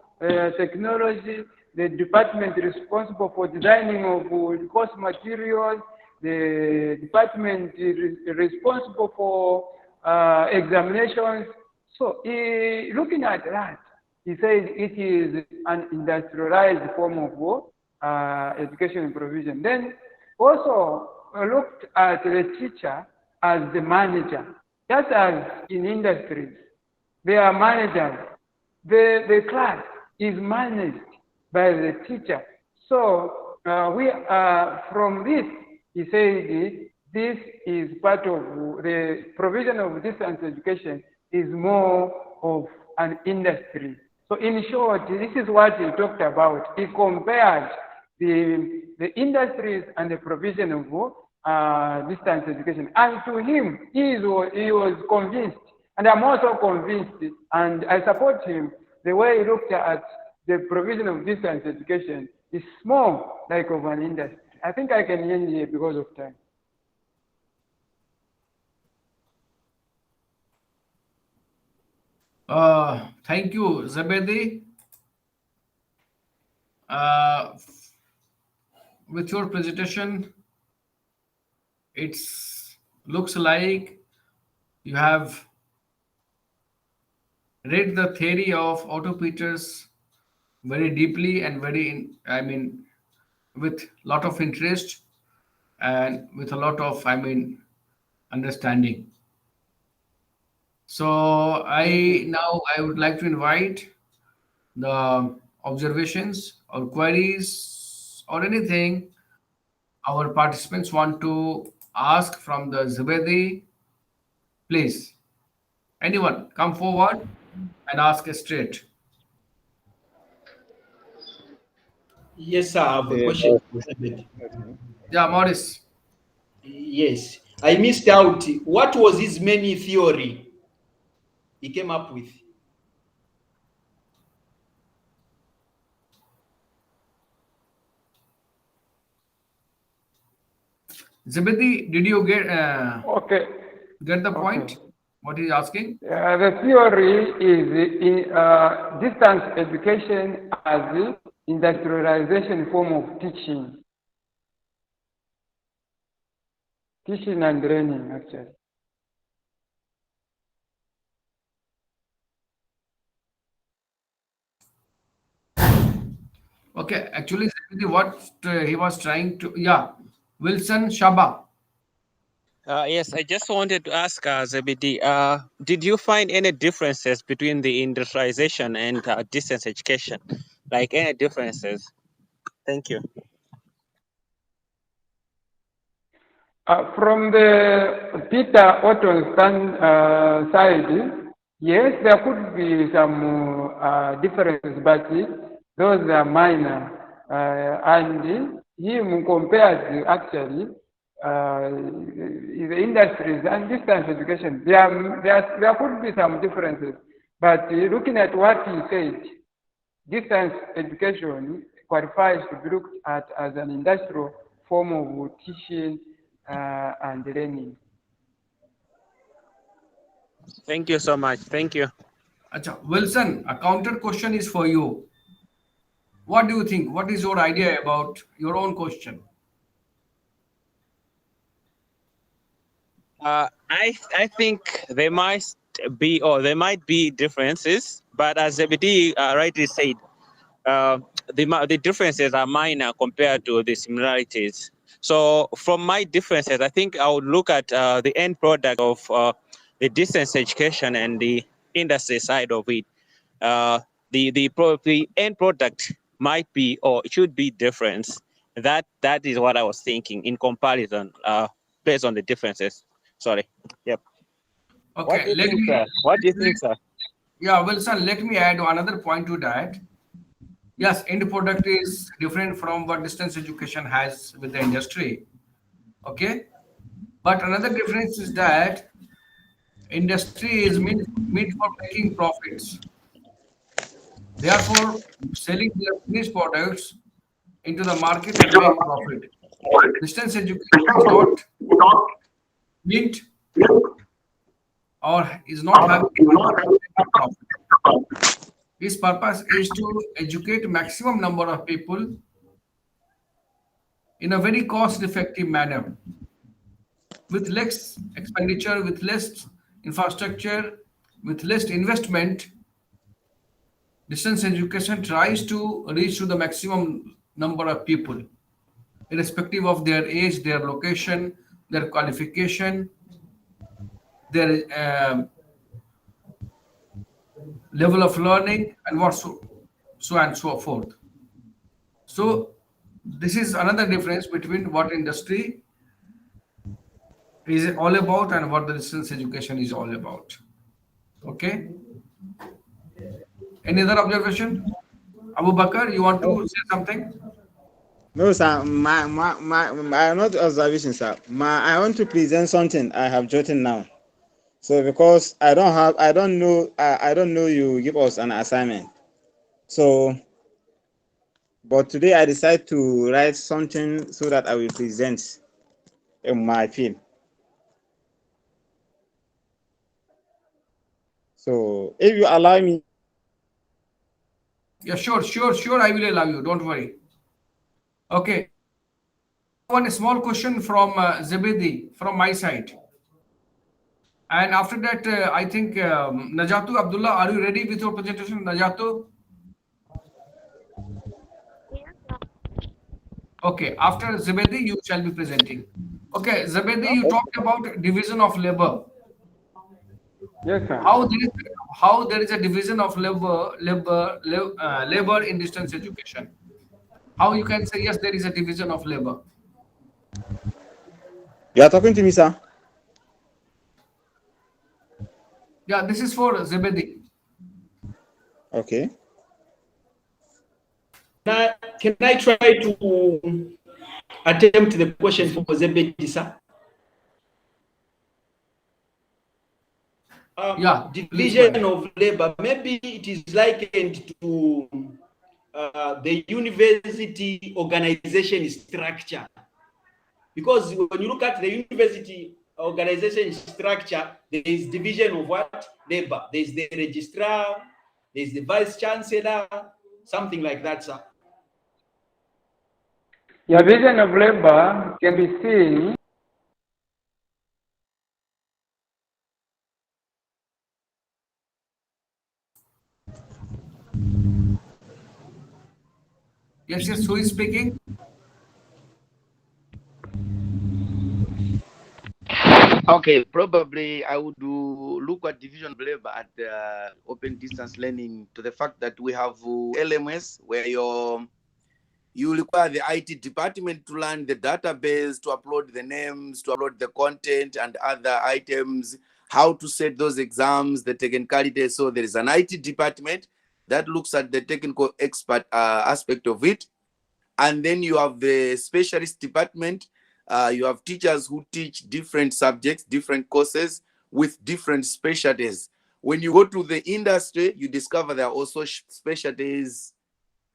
technology, the department responsible for designing of course materials, the department is responsible for examinations. So looking at that, he says it is an industrialized form of education provision. Then also looked at the teacher as the manager. Just as in industries, they are managers. The class is managed by the teacher. So from this, he said, this is part of the provision of distance education is more of an industry. So in short, this is what he talked about. He compared the industries and the provision of distance education. And to him, he was convinced, and I'm also convinced, and I support him, the way he looked at the provision of distance education is more like of an industry. I think I can end here because of time. Thank you, Zabedi. With your presentation, it looks like you have read the theory of Otto Peters very deeply and with lot of interest and with a lot of, understanding. So I would like to invite the observations or queries or anything our participants want to ask from the Zubedi. Please, anyone come forward and ask straight. Yes, sir, I have a question. Yeah, Morris. Yes, I missed out. What was his main theory he came up with? Zebedi, did you get Okay. get the point? Okay. What he's asking? The theory is in distance education as the industrialization form of teaching and learning, actually. Okay, actually, Zebedi, what he was trying to, Wilson Shaba. Yes, I just wanted to ask Zebedi, did you find any differences between the industrialization and distance education? Like any differences? Thank you. From the Peter Otto's side, yes, there could be some differences, but those are minor. And him compared actually the industries and distance education, there could be some differences. But looking at what he said, distance education qualifies to be looked at as an industrial form of teaching and learning. Thank you so much. Thank you. Acha, Wilson, a counter question is for you. What do you think? What is your idea about your own question? I think there might be differences, but as Zebedi rightly said, the differences are minor compared to the similarities. So from my differences, I think I would look at the end product of the distance education and the industry side of it. The end product might be or should be different. That is what I was thinking in comparison, based on the differences. Sorry. Yep. Okay, What do you think, sir? What do you think, sir? Yeah, Wilson, let me add another point to that. Yes, end product is different from what distance education has with the industry. Okay, but another difference is that industry is meant for making profits. Therefore, selling their finished products into the market and make profit. Distance education is not meant or is not having profit. Its purpose is to educate maximum number of people in a very cost-effective manner, with less expenditure, with less infrastructure, with less investment. Distance education tries to reach to the maximum number of people, irrespective of their age, their location, their qualification, their level of learning, and what so and so forth. So this is another difference between what industry is all about and what the distance education is all about. Okay. Any other observation? Abu Bakr, you want to say something? No, sir. My not observation, sir. I want to present something I have jotted now. So because I don't know, I don't know you give us an assignment. So, but today I decide to write something so that I will present in my field. So, if you allow me. Yeah, sure. I will allow you. Don't worry. Okay. One small question from Zebedi from my side. And after that, I think Najatu Abdullah, are you ready with your presentation, Najatu? Okay. After Zebedi, you shall be presenting. Okay, Zebedi, you talked about division of labor. Yes, sir. How there is a division of labor in distance education? How you can say yes, there is a division of labor? You are talking to me, sir? Yeah, this is for Zebedi. Okay. Can I try to attempt the question for Zebedi, sir? Yeah, division of labor, maybe it is likened to the university organization structure. Because when you look at the university organization structure, there is division of what? Labor. There is the registrar, there is the vice chancellor, something like that, sir. Your division of labor can be seen. Yes, who is speaking? Okay, probably I would look at division of labor at open distance learning to the fact that we have LMS where you require the IT department to learn the database, to upload the names, to upload the content and other items, how to set those exams, the technicality. So there is an IT department that looks at the technical expert aspect of it. And then you have the specialist department. You have teachers who teach different subjects, different courses with different specialties. When you go to the industry, you discover there are also specialties.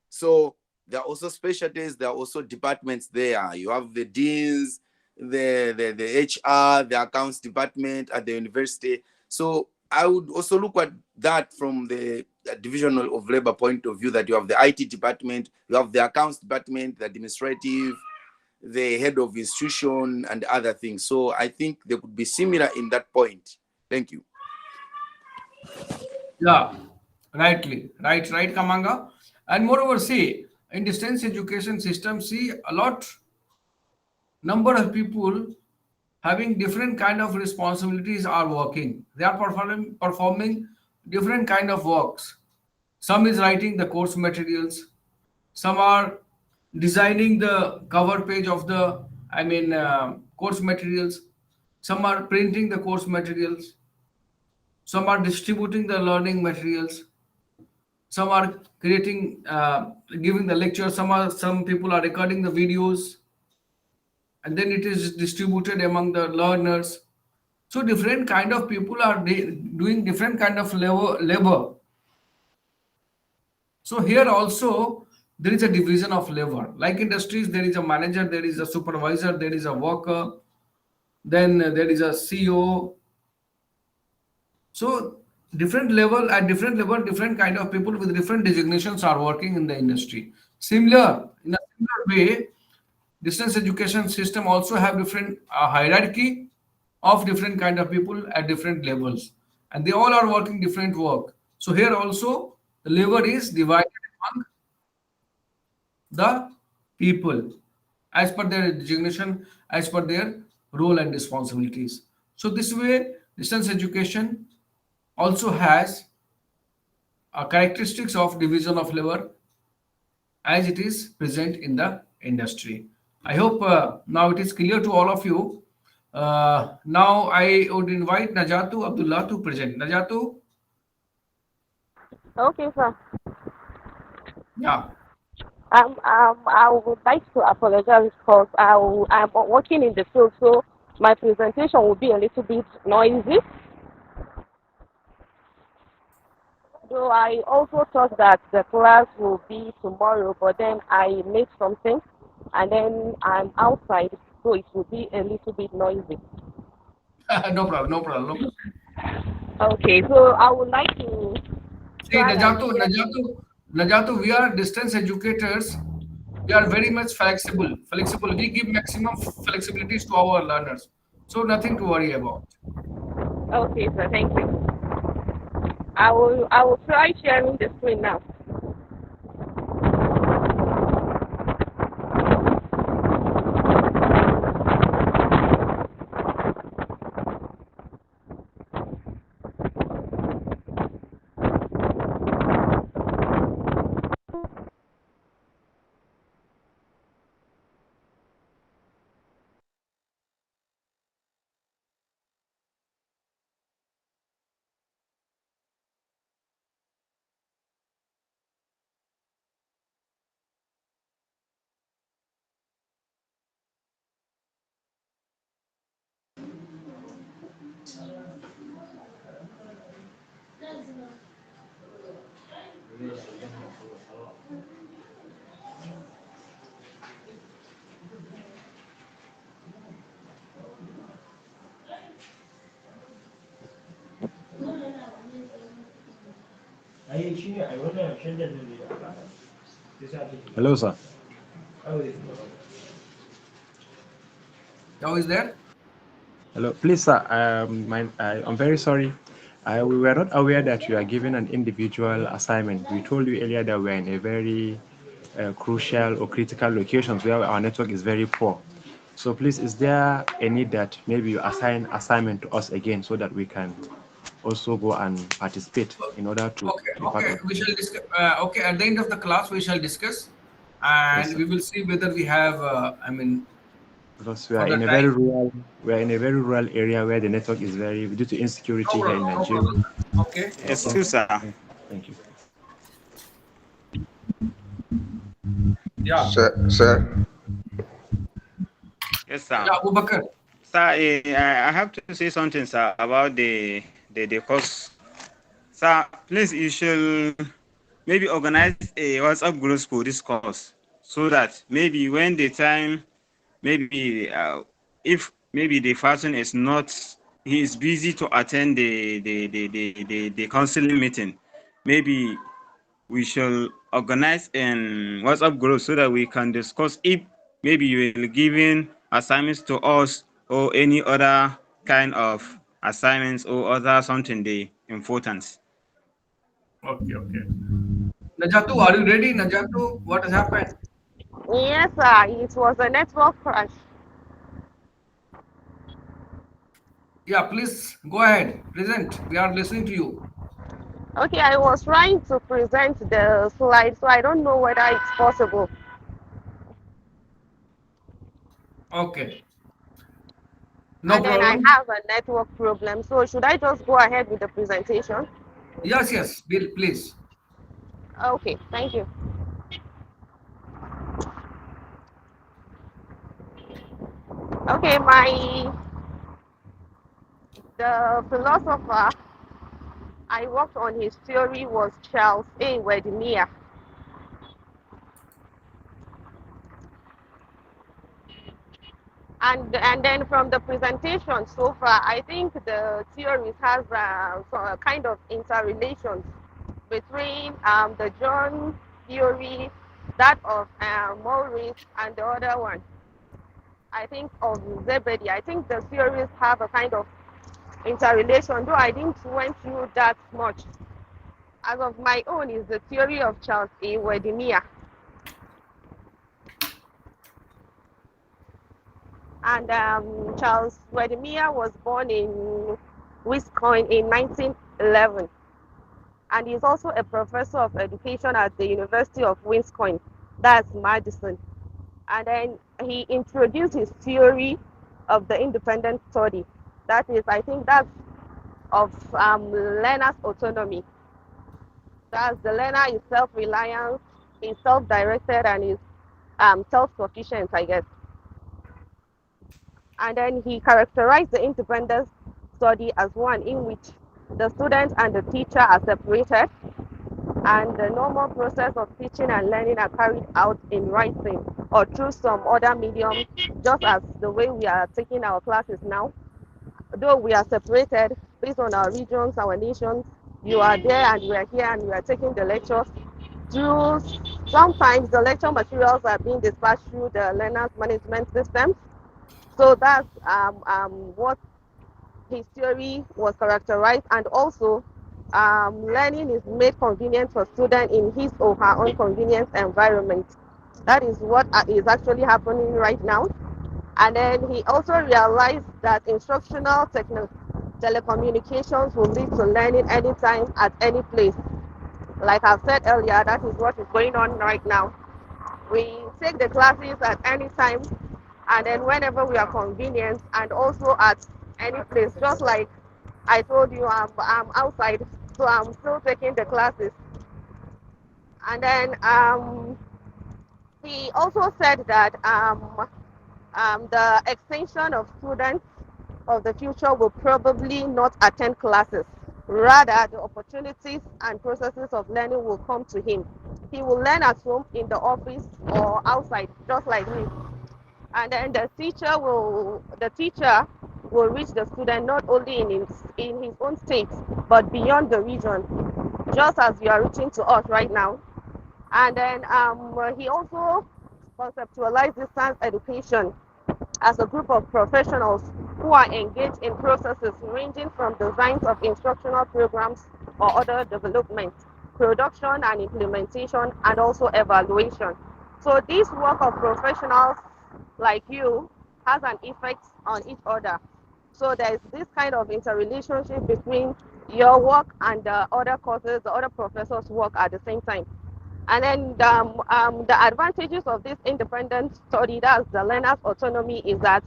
So there are also specialties, there are also departments there. You have the deans, the HR, the accounts department at the university. So I would also look at that from the division of labor point of view, that you have the IT department, you have the accounts department, the administrative, the head of institution, and other things. So I think they could be similar in that point. Thank you. Yeah, right, Kamanga. And moreover, see, in distance education system, see a lot number of people having different kind of responsibilities are working. They are performing different kind of works. Some is writing the course materials. Some are designing the cover page of the, course materials. Some are printing the course materials. Some are distributing the learning materials. Some are creating, giving the lecture. Some people are recording the videos, and then it is distributed among the learners. So different kind of people are doing different kind of labor. So here also there is a division of labor. Like industries, there is a manager, there is a supervisor, there is a worker, then there is a CEO. So different level, different kind of people with different designations are working in the industry. In a similar way, distance education system also have different hierarchy of different kind of people at different levels, and they all are working different work. So here also the labor is divided among the people as per their designation, as per their role and responsibilities. So this way Distance education also has characteristics of division of labor as it is present in the industry. I hope now it is clear to all of you. Now I would invite Najatu Abdullah to present. Najatu, Okay, sir. yeah. I would like to apologize because I'm working in the field, so my presentation will be a little bit noisy. Though I also thought that the class will be tomorrow, but then I made something, and then I'm outside, so it will be a little bit noisy. No problem, no problem, no problem. Okay, so I would like to See, try and Najatu, share. Najatu, we are distance educators. We are very much flexible. Flexible. We give maximum flexibilities to our learners. So nothing to worry about. Okay, sir, thank you. I will try sharing the screen now. Hello, sir. Now is there? Hello, please, sir. I'm very sorry. We were not aware that you are given an individual assignment. We told you earlier that we're in a very crucial or critical locations where our network is very poor. So please, is there a need that maybe you assign assignment to us again so that we can also go and participate in order to Okay, be part okay. of? We shall discuss. Okay, at the end of the class, we shall discuss, Yes, and sir. we will see whether we have. Because we are For the in a very time. rural, we are in a very rural area where the network is very due to No insecurity here in problem. No Nigeria. problem. Okay. Thank you. Thank you. Yeah. Sir. Yes, sir. Yeah, Abu Bakr. Sir, I have to say something, sir, about the course. Sir, please, you should maybe organize a WhatsApp group for this course so that maybe when the time, maybe if maybe the person is not, he is busy to attend the counseling meeting, maybe we shall organize in WhatsApp group so that we can discuss if maybe you will giving assignments to us or any other kind of assignments or other something the importance. Okay, okay. Najatu, are you ready? Najatu, what has happened? Yes, sir. It was a network crash. Yeah, please go ahead. Present. We are listening to you. Okay, I was trying to present the slide, so I don't know whether it's possible. Okay. No And then I problem. have a network problem. So should I just go ahead with the presentation? Yes, yes. Bill, please. Okay, thank you. Okay, the philosopher I worked on his theory was Charles A. Wedemere. And then from the presentation so far, I think the theories has a kind of interrelations between the John theory, that of Maurice, and the other one, I think of Zebedee. I think the theories have a kind of interrelation, though I didn't went through that much. As of my own is the theory of Charles A. Wedemere. And Charles Wedemere was born in Wisconsin in 1911. And he's also a professor of education at the University of Wisconsin, that's Madison. And then he introduced his theory of the independent study. That is, I think that's of learner's autonomy. That's the learner is self-reliant, is self-directed, and is self-sufficient, I guess. And then he characterized the independent study as one in which the student and the teacher are separated, and the normal process of teaching and learning are carried out in writing or through some other medium, just as the way we are taking our classes now. Though we are separated based on our regions, our nations, you are there and we are here and we are taking the lectures through. Sometimes the lecture materials are being dispatched through the learners management systems. So that's what his theory was characterized, and also learning is made convenient for students in his or her own convenient environment. That is what is actually happening right now. And then he also realized that instructional telecommunications will lead to learning anytime at any place. Like I've said earlier, that is what is going on right now. We take the classes at any time and then whenever we are convenient, and also at any place. Just like I told you, I'm outside, so I'm still taking the classes. And then he also said that the extension of students of the future will probably not attend classes. Rather, the opportunities and processes of learning will come to him. He will learn at home, in the office, or outside, just like me. And then the teacher will reach the student not only in his own state, but beyond the region, just as you are reaching to us right now. And then he also conceptualized distance education as a group of professionals who are engaged in processes ranging from designs of instructional programs or other development, production and implementation, and also evaluation. So this work of professionals like you has an effect on each other. So there's this kind of interrelationship between your work and the other courses, the other professors' work at the same time. And then the advantages of this independent study, that's the learner's autonomy, is that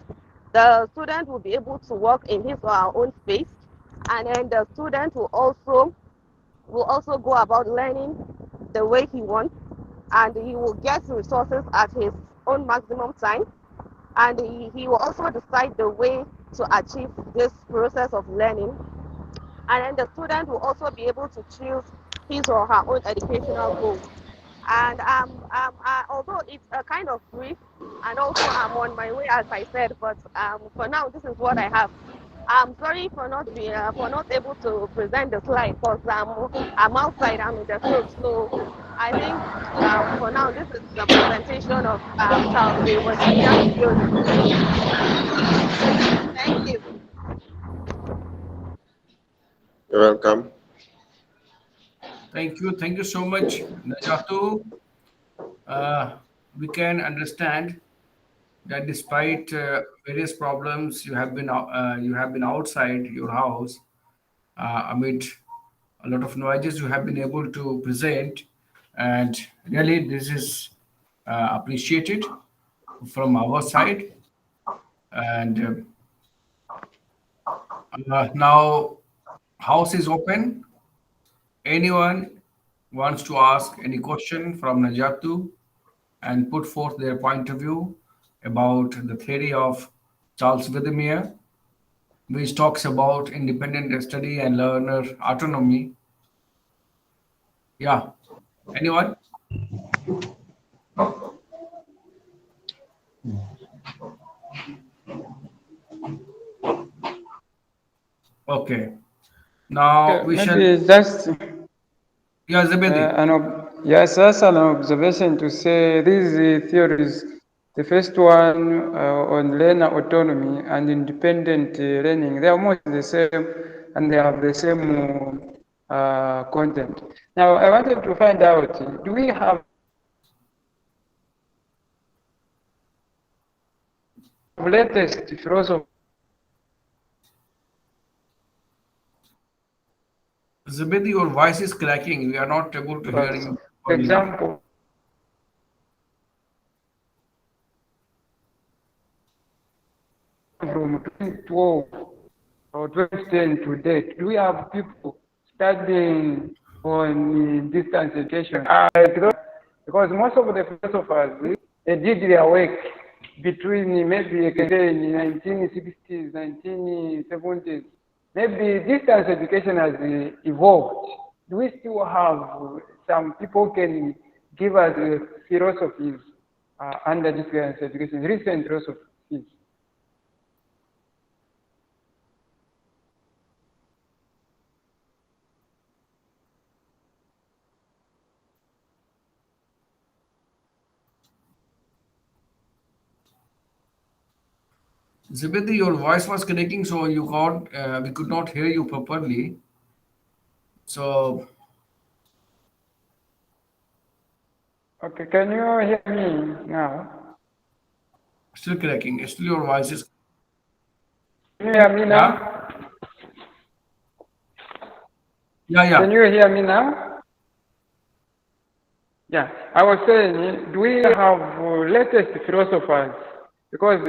the student will be able to work in his or her own space, and then the student will also go about learning the way he wants, and he will get resources at his own maximum time, and he will also decide the way to achieve this process of learning. And then the student will also be able to choose his or her own educational goals. And although it's a kind of brief, and also I'm on my way, as I said, but for now, this is what I have. I'm sorry for not able to present the slide, because I'm outside, I'm in the field. So I think for now, this is the presentation of Charles Williams theory. Thank you. You're welcome. Thank you so much, Najatu. We can understand that despite various problems, you have been outside your house amid a lot of noises. You have been able to present, and really this is appreciated from our side. And now, house is open. Anyone wants to ask any question from Najatu and put forth their point of view about the theory of Charles Widemere, which talks about independent study and learner autonomy. Yeah, anyone? Okay. Now Okay, we shall. maybe just Yeah, Zabedi. yes, that's an observation to say these theories. The first one on learner autonomy and independent learning, they are almost the same, and they have the same content. Now, I wanted to find out: do we have latest philosophy Zabedi, your voice is cracking. We are not able to hear you For properly now. example, from 2012 or 2010 to date, do we have people studying on distance education? Because most of the philosophers, they did their work between maybe you can say in 1960s, 1970s. Maybe distance education has evolved. Do we still have some people can give us philosophies under distance education, recent philosophies? Zabedi, your voice was cracking, so we could not hear you properly. So Okay, can you hear me now? still cracking. Still your voice is. Can you hear me Yeah, now? yeah. Can you hear me now? Yeah, I was saying, do we have latest philosophers? Because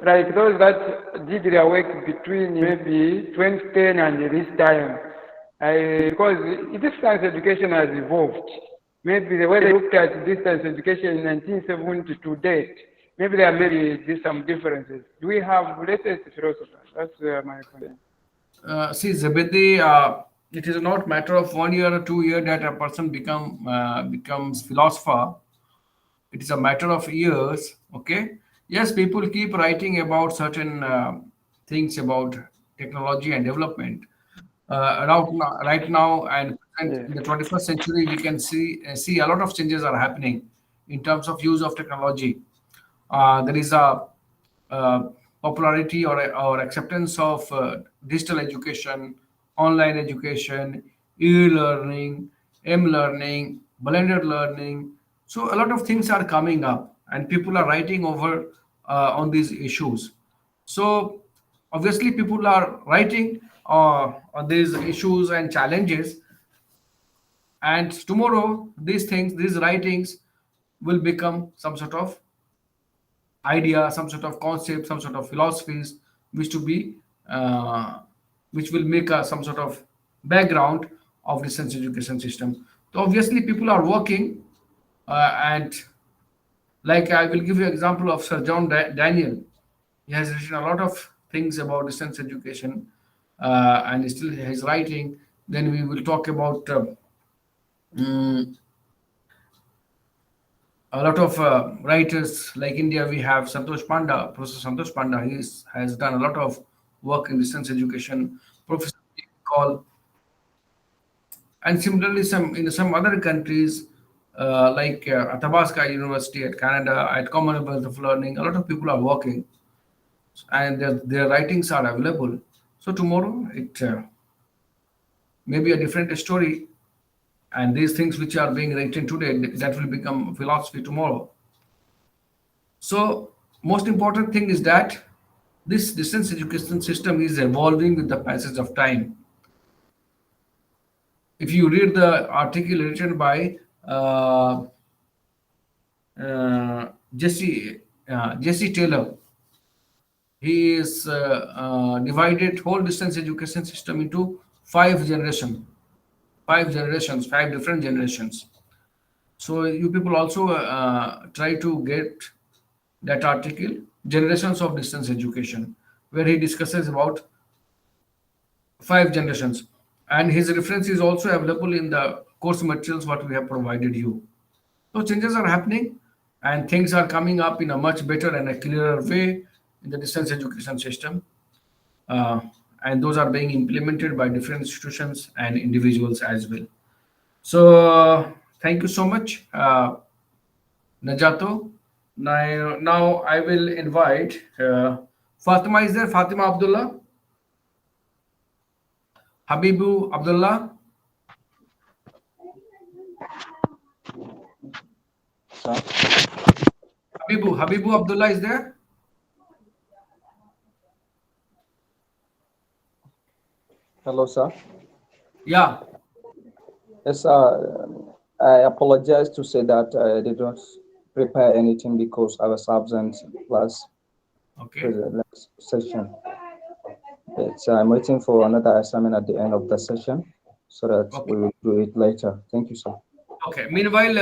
like those that did their work between maybe 2010 and this time, because distance education has evolved. Maybe the way they looked at distance education in 1970 to date, maybe there may be some differences. Do we have latest philosophers? That's my question. See, Zabedi, it is not matter of 1 year or 2 year that a person becomes philosopher. It is a matter of years. Okay. Yes, people keep writing about certain things about technology and development. Right now and present Yeah. in the 21st century, we can see a lot of changes are happening in terms of use of technology. There is a uh, popularity or acceptance of digital education, online education, e-learning, m-learning, blended learning. So a lot of things are coming up, and people are writing over on these issues. So obviously, people are writing on these issues and challenges, and tomorrow these things, these writings, will become some sort of idea, some sort of concept, some sort of philosophies, which to be uh, which will make some sort of background of distance education system. So obviously people are working, and like I will give you example of Sir John Daniel. He has written a lot of things about distance education, and still he's writing. Then we will talk about mm, a lot of writers like India. We have Santosh Panda, Professor Santosh Panda. Has done a lot of work in distance education. Professor Call, and similarly, some other countries like Athabasca University at Canada, at Commonwealth of Learning, a lot of people are working, and their writings are available. So tomorrow it may be a different story, and these things which are being written today, that will become philosophy tomorrow. So most important thing is that this distance education system is evolving with the passage of time. If you read the article written by uh, Jesse Taylor, he is divided whole distance education system into five generations, five different generations. So you people also try to get that article, Generations of Distance Education, where he discusses about five generations, and his reference is also available in the course materials what we have provided you. So changes are happening, and things are coming up in a much better and a clearer way in the distance education system, uh, and those are being implemented by different institutions and individuals as well. So thank you so much, Najato. Now I will invite Fatima. Is there Fatima Abdullah? Habibu Abdullah? Sir. Habibu Abdullah is there? Hello, sir. Yeah. Yes, I apologize to say that I did not prepare anything because I was absent last Okay. last session. I'm waiting for another assignment at the end of the session so that Okay. we will do it later. Thank you, sir. Okay. Meanwhile,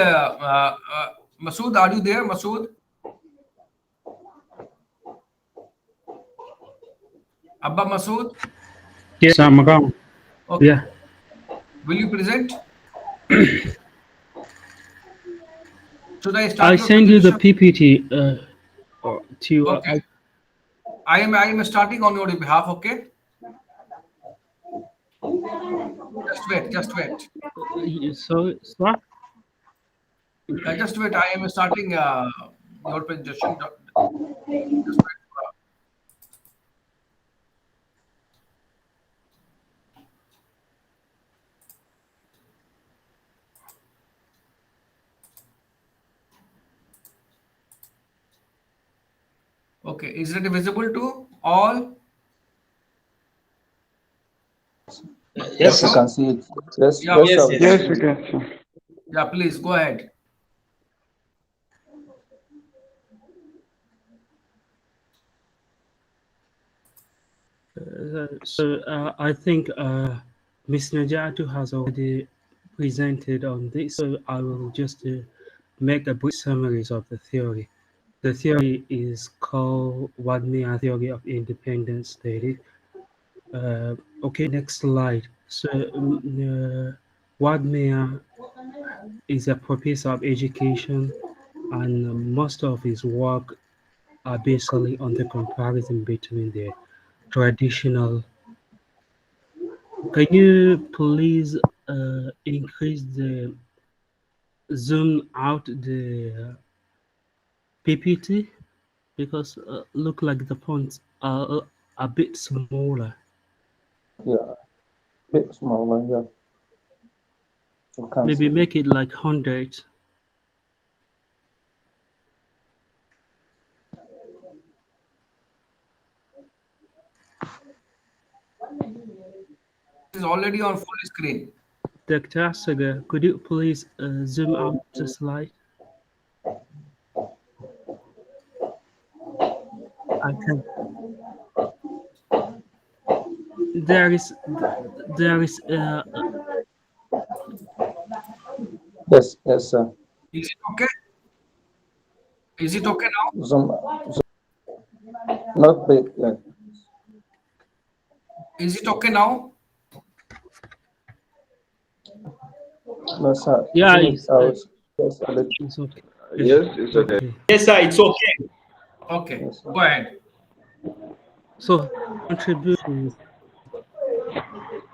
Masood, are you there, Masood? Abba Masood? Yes, I'm around. Okay. Yeah. Will you present? Should I start I your send you the presentation? PPT to. Okay. I am starting on your behalf. Okay. Just wait. Just wait. So, sir? Just wait. I am starting your presentation. Just wait. Okay. Is it visible to all? Yes, You sir. can see it. Yes, Yeah. yes, Yes, sir. We can yes. Yes, see we it. can see. Yeah. Please go ahead. I think Ms. Najatu has already presented on this, so I will just make a brief summaries of the theory. The theory is called Wadmia theory of independent state. Okay, next slide. So Wadmia is a professor of education, and most of his work are basically on the comparison between the traditional. Can you please increase the zoom out the PPT because look like the fonts are a bit smaller. Yeah, bit smaller. Yeah, you can see Maybe it. make it like 100. Is already on full screen. Dr. Asaga, could you please zoom out the slide? I can. There is, there is. Yes, yes, sir. Is it okay? Is it okay now? Zoom, not big. Yeah. Is it okay now? No, sir. Yeah, Zoom it out. Yes, a little. it's okay. Yes, it's okay. Yes, sir. It's okay. Okay. Yes, sir. Go ahead. So contributions.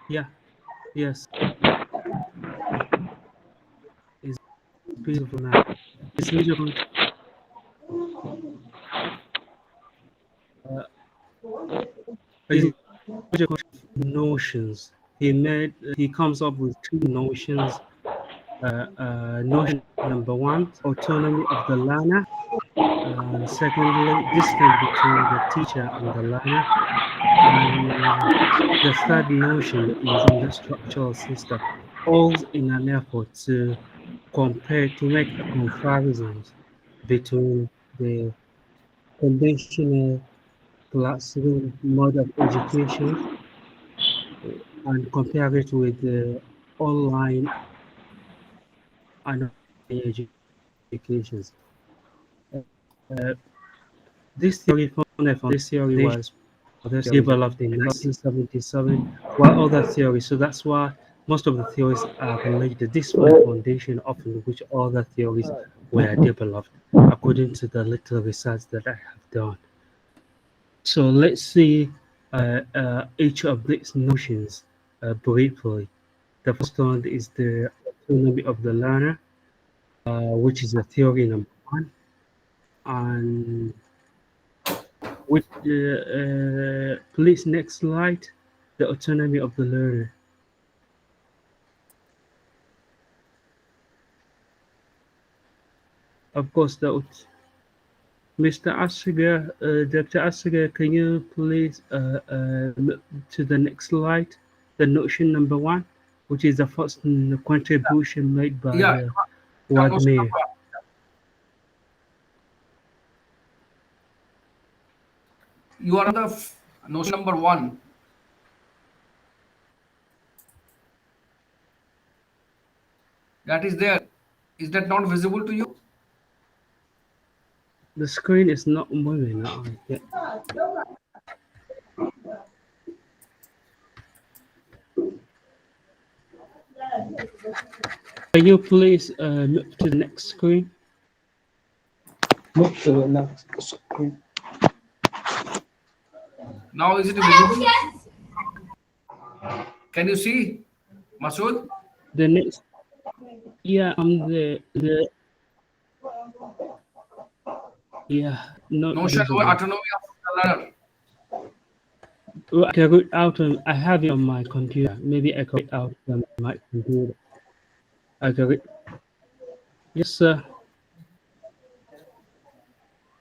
Yeah. Yes. Is beautiful now. It's major. His major notions. He comes up with two notions. Notion number one, autonomy of the learner, and secondly, distance between the teacher and the learner, and the third notion is in the structural system, all in an effort to make a comparisons between the conventional classroom mode of education and compare it with the online and educations. Uh, this theory was developed in 1977, while other theories, so that's why most of the theories are related. This was the foundation of which other theories were developed, according to the little research that I have done. So let's see each of these notions briefly. The first one is the autonomy of the learner, which is the theory number one, and with the please next slide, the autonomy of the learner. Of course, Mr. Asiga, Dr. Asiga, can you please to the next slide, the notion number one? which is the first contribution made by Yeah, notion Vladimir. number, you are on the notion number one. That is there. Is that not visible to you? The screen is not moving now. Yeah. Can you please move to the next screen? Move to the next screen. Now is it visible? Can you see, Masood? The next, yeah, the yeah, not Notion or visible. autonomy of the learner. Well, I can read out on. I have it on my computer. Maybe I can read out on my computer. I can read. Yes, sir.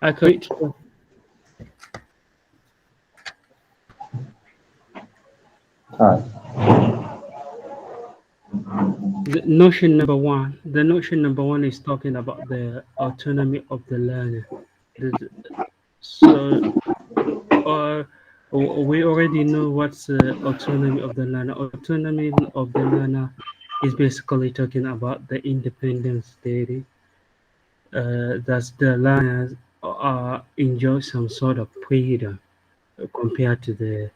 I can read. The notion number one. The notion number one is talking about the autonomy of the learner. So, we already know what's the autonomy of the learner. Autonomy of the learner is basically talking about the independence theory. That the learners enjoy some sort of freedom compared to the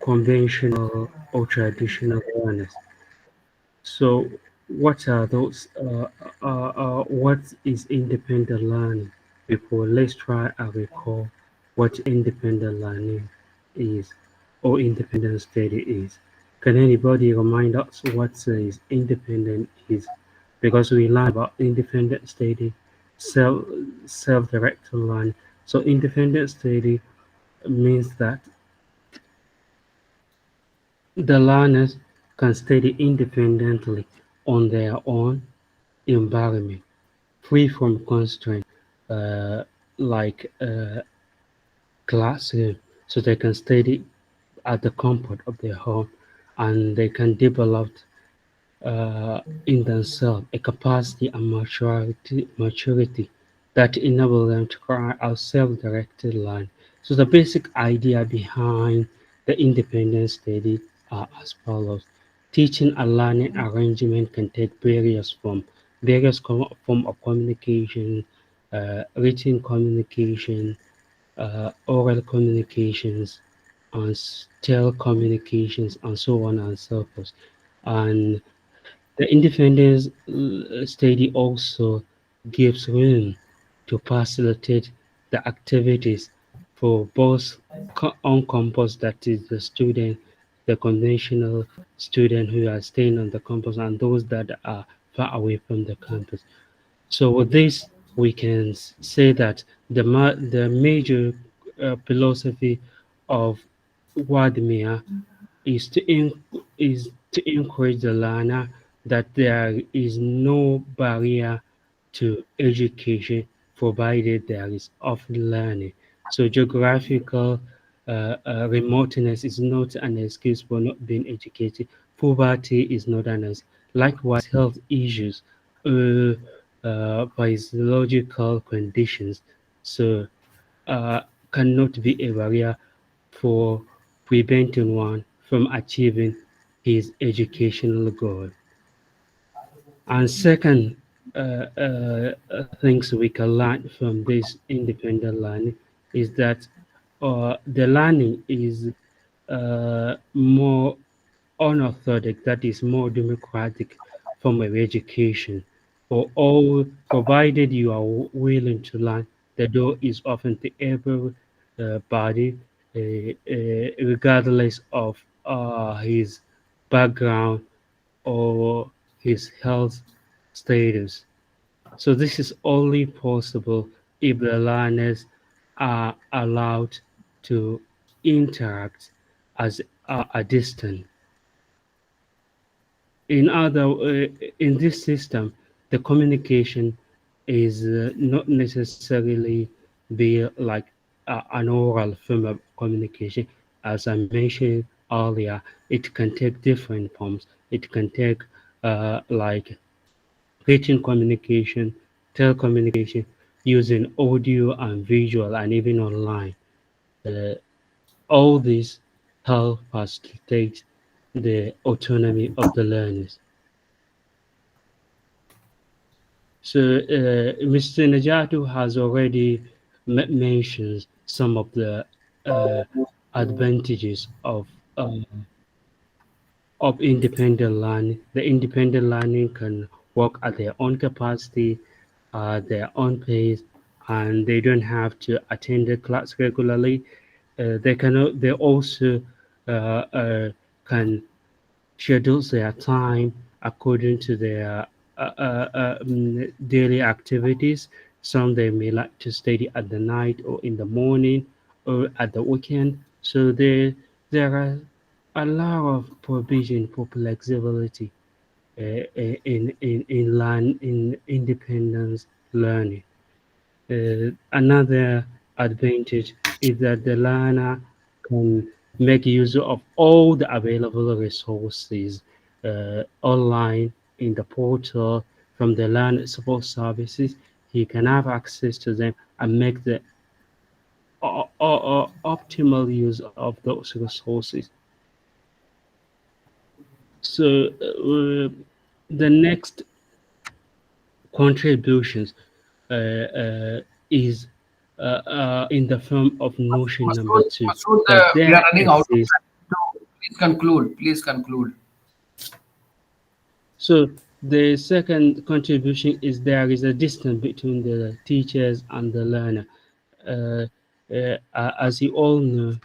conventional or traditional learners. So, what are those? What is independent learning? Before, let's try and recall what independent learning is or independent study is. Can anybody remind us what is independent is? Because we learn about independent study, self self-directed learning. So, independent study means that the learners can study independently on their own environment, free from constraint, uh, like classroom, so they can study at the comfort of their home, and they can develop in themselves a capacity and maturity that enable them to carry out self-directed learning. So the basic idea behind the independent study are as follows. Teaching and learning arrangement can take various forms, form of communication, written communication, oral communications, and still communications, and so on and so forth. And the independence study also gives room to facilitate the activities for both on campus, that is the student, the conventional student who are staying on the campus, and those that are far away from the campus. So with this, we can say that the major philosophy of Vladimir is is to encourage the learner that there is no barrier to education provided there is offline learning. So geographical remoteness is not an excuse for not being educated. Poverty is not an excuse. Likewise, health issues, uh, physiological conditions, so uh, cannot be a barrier for preventing one from achieving his educational goal. And second, things we can learn from this independent learning is that the learning is more unorthodox, that is more democratic form of education. For all, provided you are willing to learn, the door is open to everybody, regardless of his background or his health status. So this is only possible if the learners are allowed to interact as a distance. In this system, the communication is not necessarily be like an oral form of communication, as I mentioned earlier, it can take different forms. It can take like written communication, telecommunication, using audio and visual, and even online. Uh, all these help facilitate the autonomy of the learners. So Mr. Najatu has already mentioned some of the uh, advantages of independent learning. The independent learning can work at their own capacity, their own pace, and they don't have to attend the class regularly. They also can schedule their time according to their daily activities. Some they may like to study at the night or in the morning or at the weekend. So there are a lot of provision for flexibility in independence learning. Another advantage is that the learner can make use of all the available resources online in the portal from the learner support services. He can have access to them and make the optimal use of those resources. So the next contributions is in the form of notion number Masood, two, Masood, that we are there running out of exists. time. So please conclude. Please conclude. So the second contribution is there is a distance between the teachers and the learner. Uh, as you all know,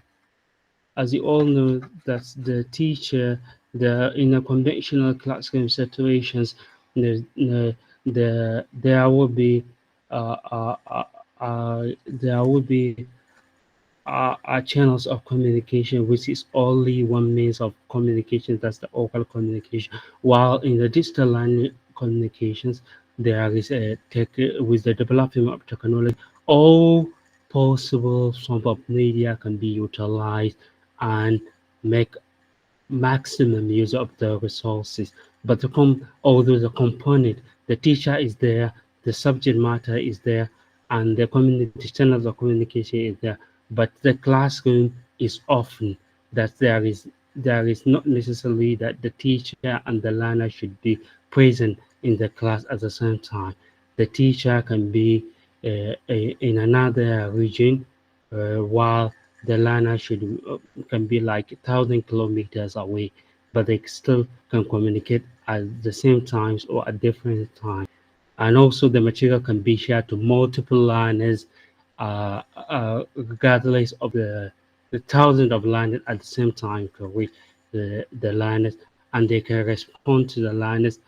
that the teacher, in a conventional classroom situations, there will be uh, uh, uh, there will be channels of communication, which is only one means of communication, that's the oral communication. While in the digital line communications, there is a tech with the development of technology, all possible form of media can be utilized and make maximum use of the resources. But although the component, the teacher is there, the subject matter is there, and the community channels of communication is there, but the classroom is often that there is not necessarily that the teacher and the learner should be present in the class at the same time. The teacher can be in another region, while the learner can be like 1,000 kilometers away, but they still can communicate at the same times or at different times. And also the material can be shared to multiple learners, regardless of the thousands of learners at the same time to reach the learners, and they can respond to the learners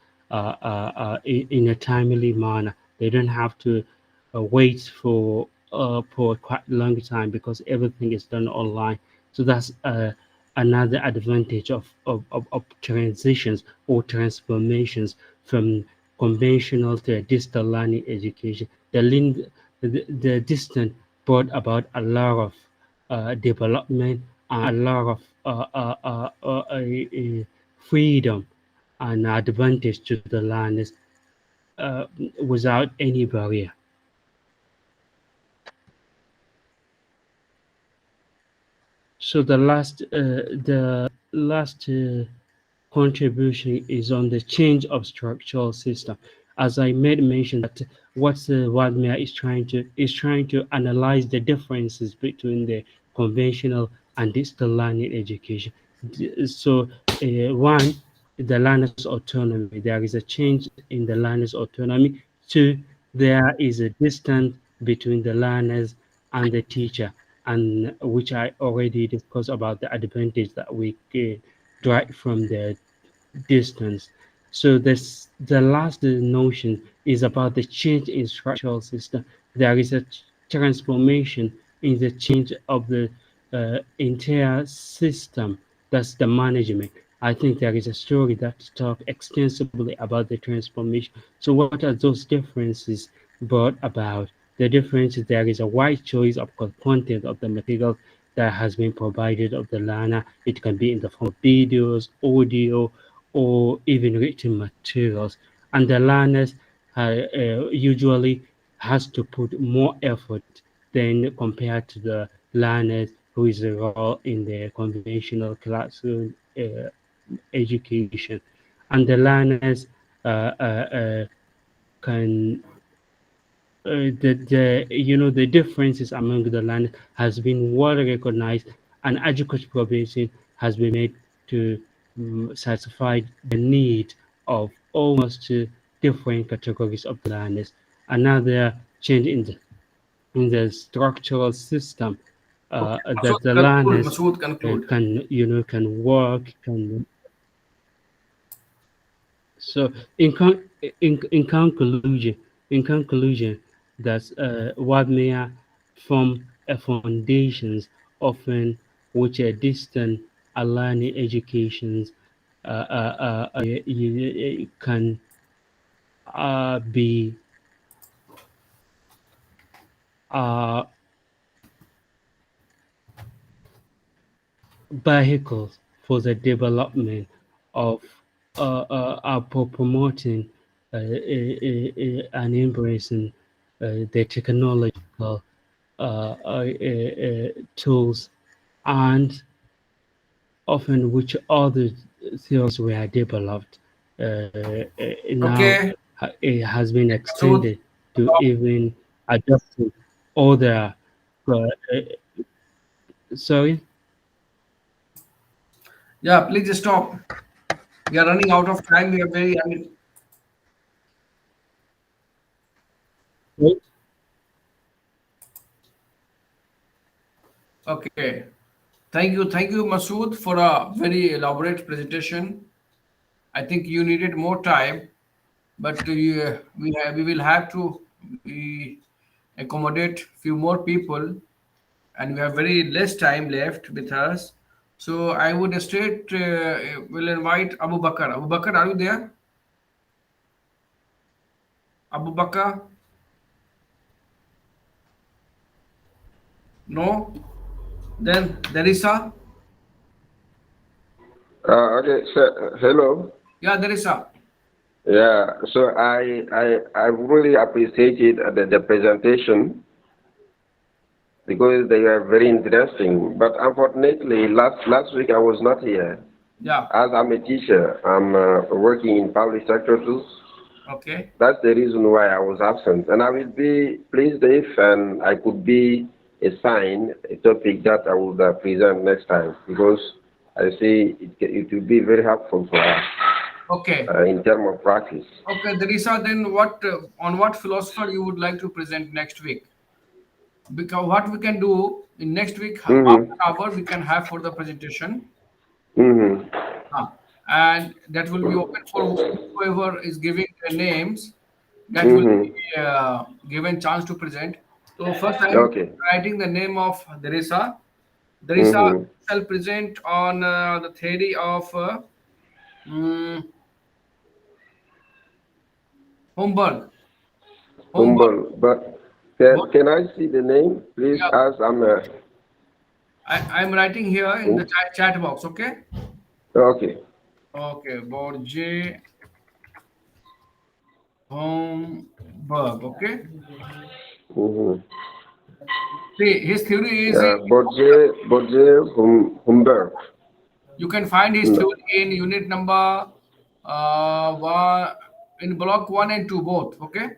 in a timely manner. They don't have to wait for quite a long time because everything is done online. So that's another advantage of transitions or transformations from conventional to digital learning education. The distance brought about a lot of development and a lot of freedom and advantage to the learners without any barrier. So the last contribution is on the change of structural system. As I made mention that what Wagner is trying to analyze the differences between the conventional and digital learning education. So one, the learner's autonomy. There is a change in the learner's autonomy. Two, there is a distance between the learners and the teacher, and which I already discussed about the advantage that we derive from the distance. So the last notion is about the change in structural system. There is a transformation in the change of the entire system. That's the management. I think there is a story that talks extensively about the transformation. So what are those differences brought about? The difference is there is a wide choice of content of the material. that has been provided of the learner. It can be in the form of videos, audio, or even written materials. And the learners usually has to put more effort than compared to the learners who is enrolled in the conventional classroom education. And the learners can the differences among the land has been well recognized, and adequate preparation has been made to satisfy the need of almost different categories of learners. Another change in the structural system that the learners Masood, conclude. can work can. So in conclusion, that what may form a foundations often which a distant learning educations can be uh, vehicles for the development of promoting and embracing the technological tools, and often which other theories were developed now Okay, it has been Masood. extended to even adopting other uh, uh, sorry. Yeah, please stop. We are running out of time. We are very, okay. Thank you, Masood, for a very elaborate presentation. I think you needed more time, but we will have to accommodate few more people, and we have very less time left with us. So I would straight will invite Abu Bakr. Abu Bakr, are you there? Abu Bakr? No? Then Derisa? Okay, so hello. Yeah, Derisa. Yeah, so I really appreciated the presentation because they were very interesting. But unfortunately, last week I was not here. Yeah. As I'm a teacher, I'm working in public sector too. Okay. That's the reason why I was absent. And I will be pleased if I could be assigned a topic that I would present next time because I see it will be very helpful for us Okay. in terms of practice. Okay, Derisa, then what on what philosopher you would like to present next week? Because what we can do in next week, half Mm-hmm. an hour we can have for the presentation. Mm-hmm. And that will be open for whoever is giving their names. That will Mm-hmm. be given chance to present. So first I am Okay. writing the name of Derisa. Derisa Mm-hmm. shall present on the theory of mm, Homburg. Homburg. Humble. But Bo- can I see the name, please? Yeah, As I'm I'm writing here in the chat box. Okay. okay. Okay. Borje Homburg. Okay. Mm-hmm. See, his theory is Yeah, Bodje Humber. you can find his No. theory in unit number one, in block 1 and 2 both. Okay.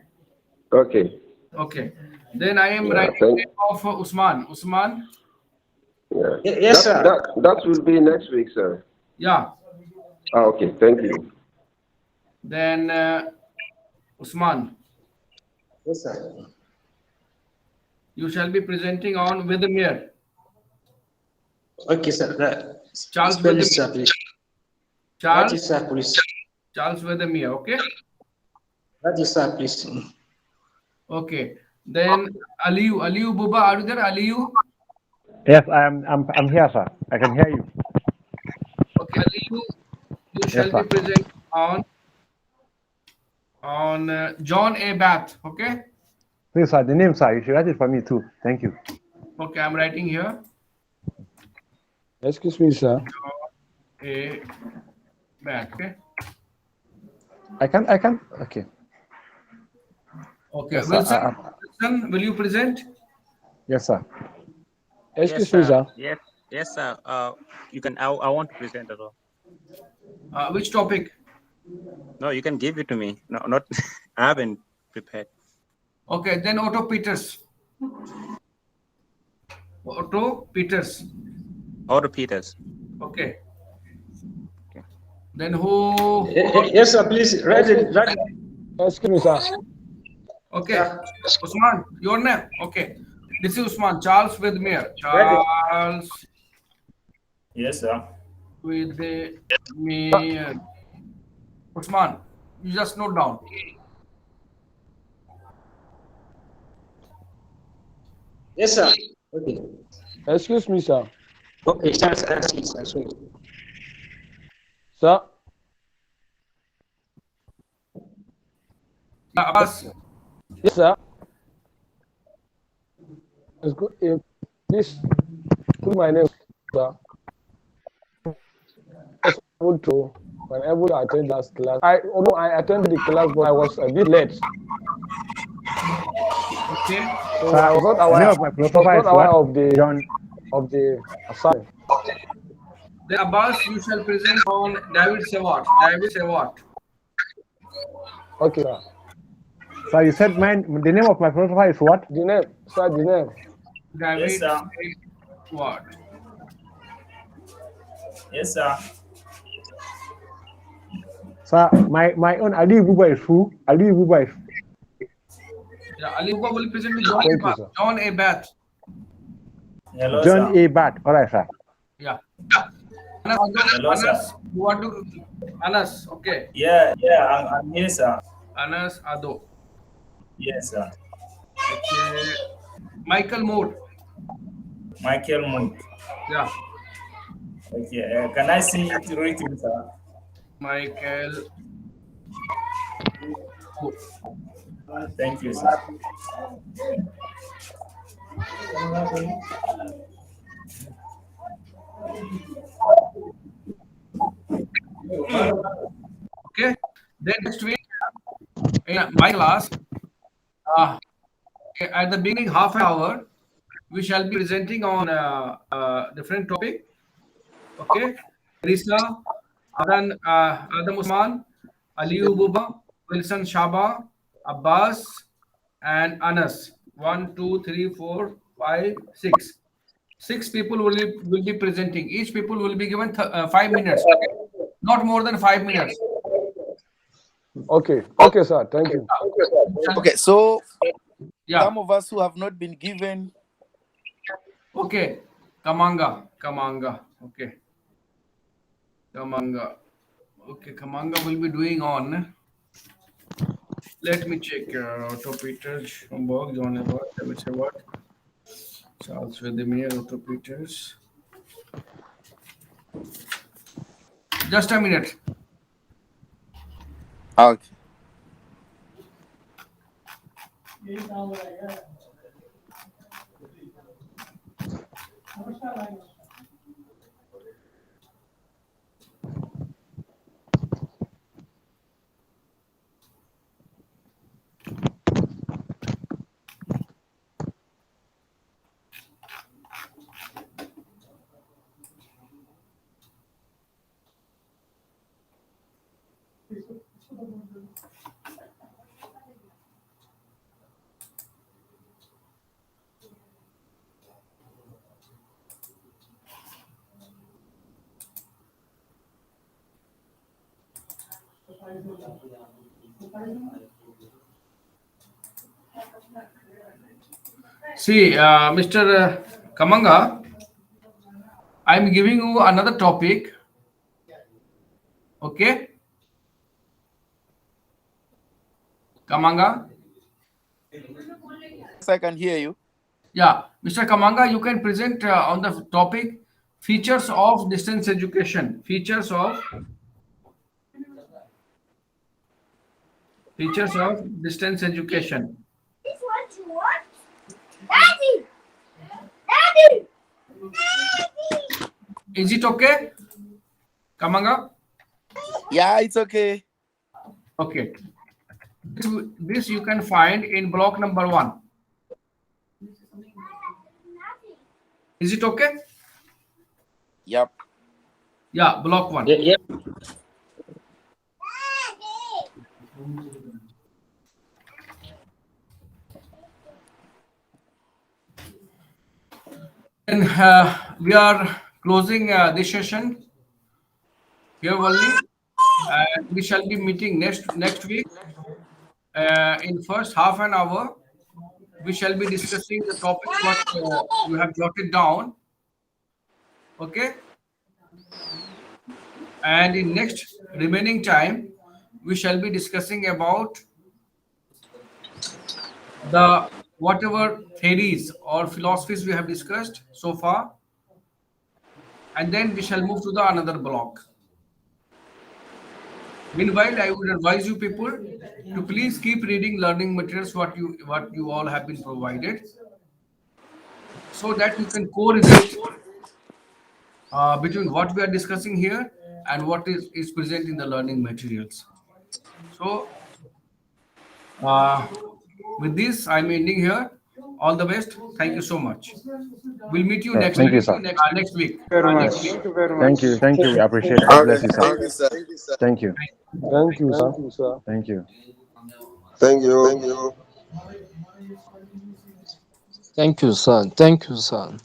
Okay. Okay. Then I am Yeah. writing name of Usman. Usman. Yeah. Yes, sir. That will be next week, sir. Yeah. Okay. Thank you. Then Usman, Yes, sir. you shall be presenting on Vidmir. Okay, sir. Charles Spell it, Vidmir. sir, please. That Charles is, sir, please. Charles Vidmir. Okay. That is, sir, please. Okay. Then Aliyu Buba, are you there? Aliyu? Yes, I'm here, sir. I can hear you. Okay, Aliyu, you Yes, shall be sir. present on John A. Bath. Okay. Please, sir, the name, sir, you should write it for me too. Thank you. Okay, I'm writing here. Excuse me, sir. A back. Okay. I can. Okay. Okay. Yes, sir. Wilson, will you present? Yes, sir. Excuse me, sir. Yes, sir. You can. I want to present as well. Which topic? No, you can give it to me. No, not. I haven't prepared. Okay, then Otto Peters. Otto Peters. Otto Peters. Okay. Then who? Yes, sir, please. Write it. Excuse me, sir. Okay. Usman, your name. Okay. This is Usman. Charles with me. Charles Yes, sir. with me. Usman, you just note down. Yes, sir. Okay. Excuse me, sir. Okay, sir. Sir. Sir. Abbas. Yes, sir. Please put my name, sir. When able to attend that class. Although I attended the class, but I was a bit late. Okay. So I was not aware, of the assignment. Then Abbas, you shall present on David Seward. Okay, sir. So you said the name of my profile is what? The name, sir. The name. David Yes, sir. Seward. Yes, sir. Sir, my own Ali Buba is who? Ali Buba is. Yeah, Ali Buba will present with John Thank A. you, Bath. sir. John A. Bath. Hello, John sir. A. Bat. All right, sir. Yeah. Hello, sir. Anas, you want to? Anas, okay. Yeah, I'm here, sir. Anas Ado. Yes, sir. Okay. Michael Moore. Michael Mood. Yeah. Okay, can I see it written, sir? Michael. Moore. Thank you, sir. Okay. Then next week, in my class, at the beginning, half an hour, we shall be presenting on different topic. Okay. Risa, Adam Usman, Aliyu Buba, Wilson Shaba, Abbas, and Anas. 1, 2, 3, 4, 5, 6. 6 people will be presenting. Each people will be given 5 minutes. Okay? Not more than 5 minutes. Okay. Okay, sir. Thank you. Okay, so Yeah. some of us who have not been given. Okay. Kamanga. Okay. Kamanga. Okay, Kamanga will be doing on. Let me check. Otto Peters, Schomburg, John Ebert, David Seward, Charles Vedemir, Otto Peters. Just a minute. Okay. See, Mr. Kamanga, I'm giving you another topic. Okay? Kamanga? Yes, I can hear you. Yeah. Mr. Kamanga, you can present on the topic features of distance education. Features of distance education. This one's what? Daddy! Daddy! Daddy! Is it okay? Kamanga? Yeah, it's okay. Okay. This you can find in block number 1. Is it okay? Yep. Yeah, block 1. Yeah. And we are closing this session here only. We shall be meeting next week. In first half an hour, we shall be discussing the topics what you have jotted down. Okay. And in next remaining time, we shall be discussing about the whatever theories or philosophies we have discussed so far, and then we shall move to the another block. Meanwhile, I would advise you people to please keep reading learning materials what you all have been provided, so that you can correlate between what we are discussing here and what is present in the learning materials. So with this, I'm ending here. All the best. Thank you so much. We'll meet you next Thank you, week. sir. Next week. Very much. Next week. Thank you very Thank much. you. Thank you. We appreciate it. God Okay. bless you, sir. Thank you, sir. Thank you. Thank you, sir. Thank you. Thank you. Thank you, son. Thank you, son.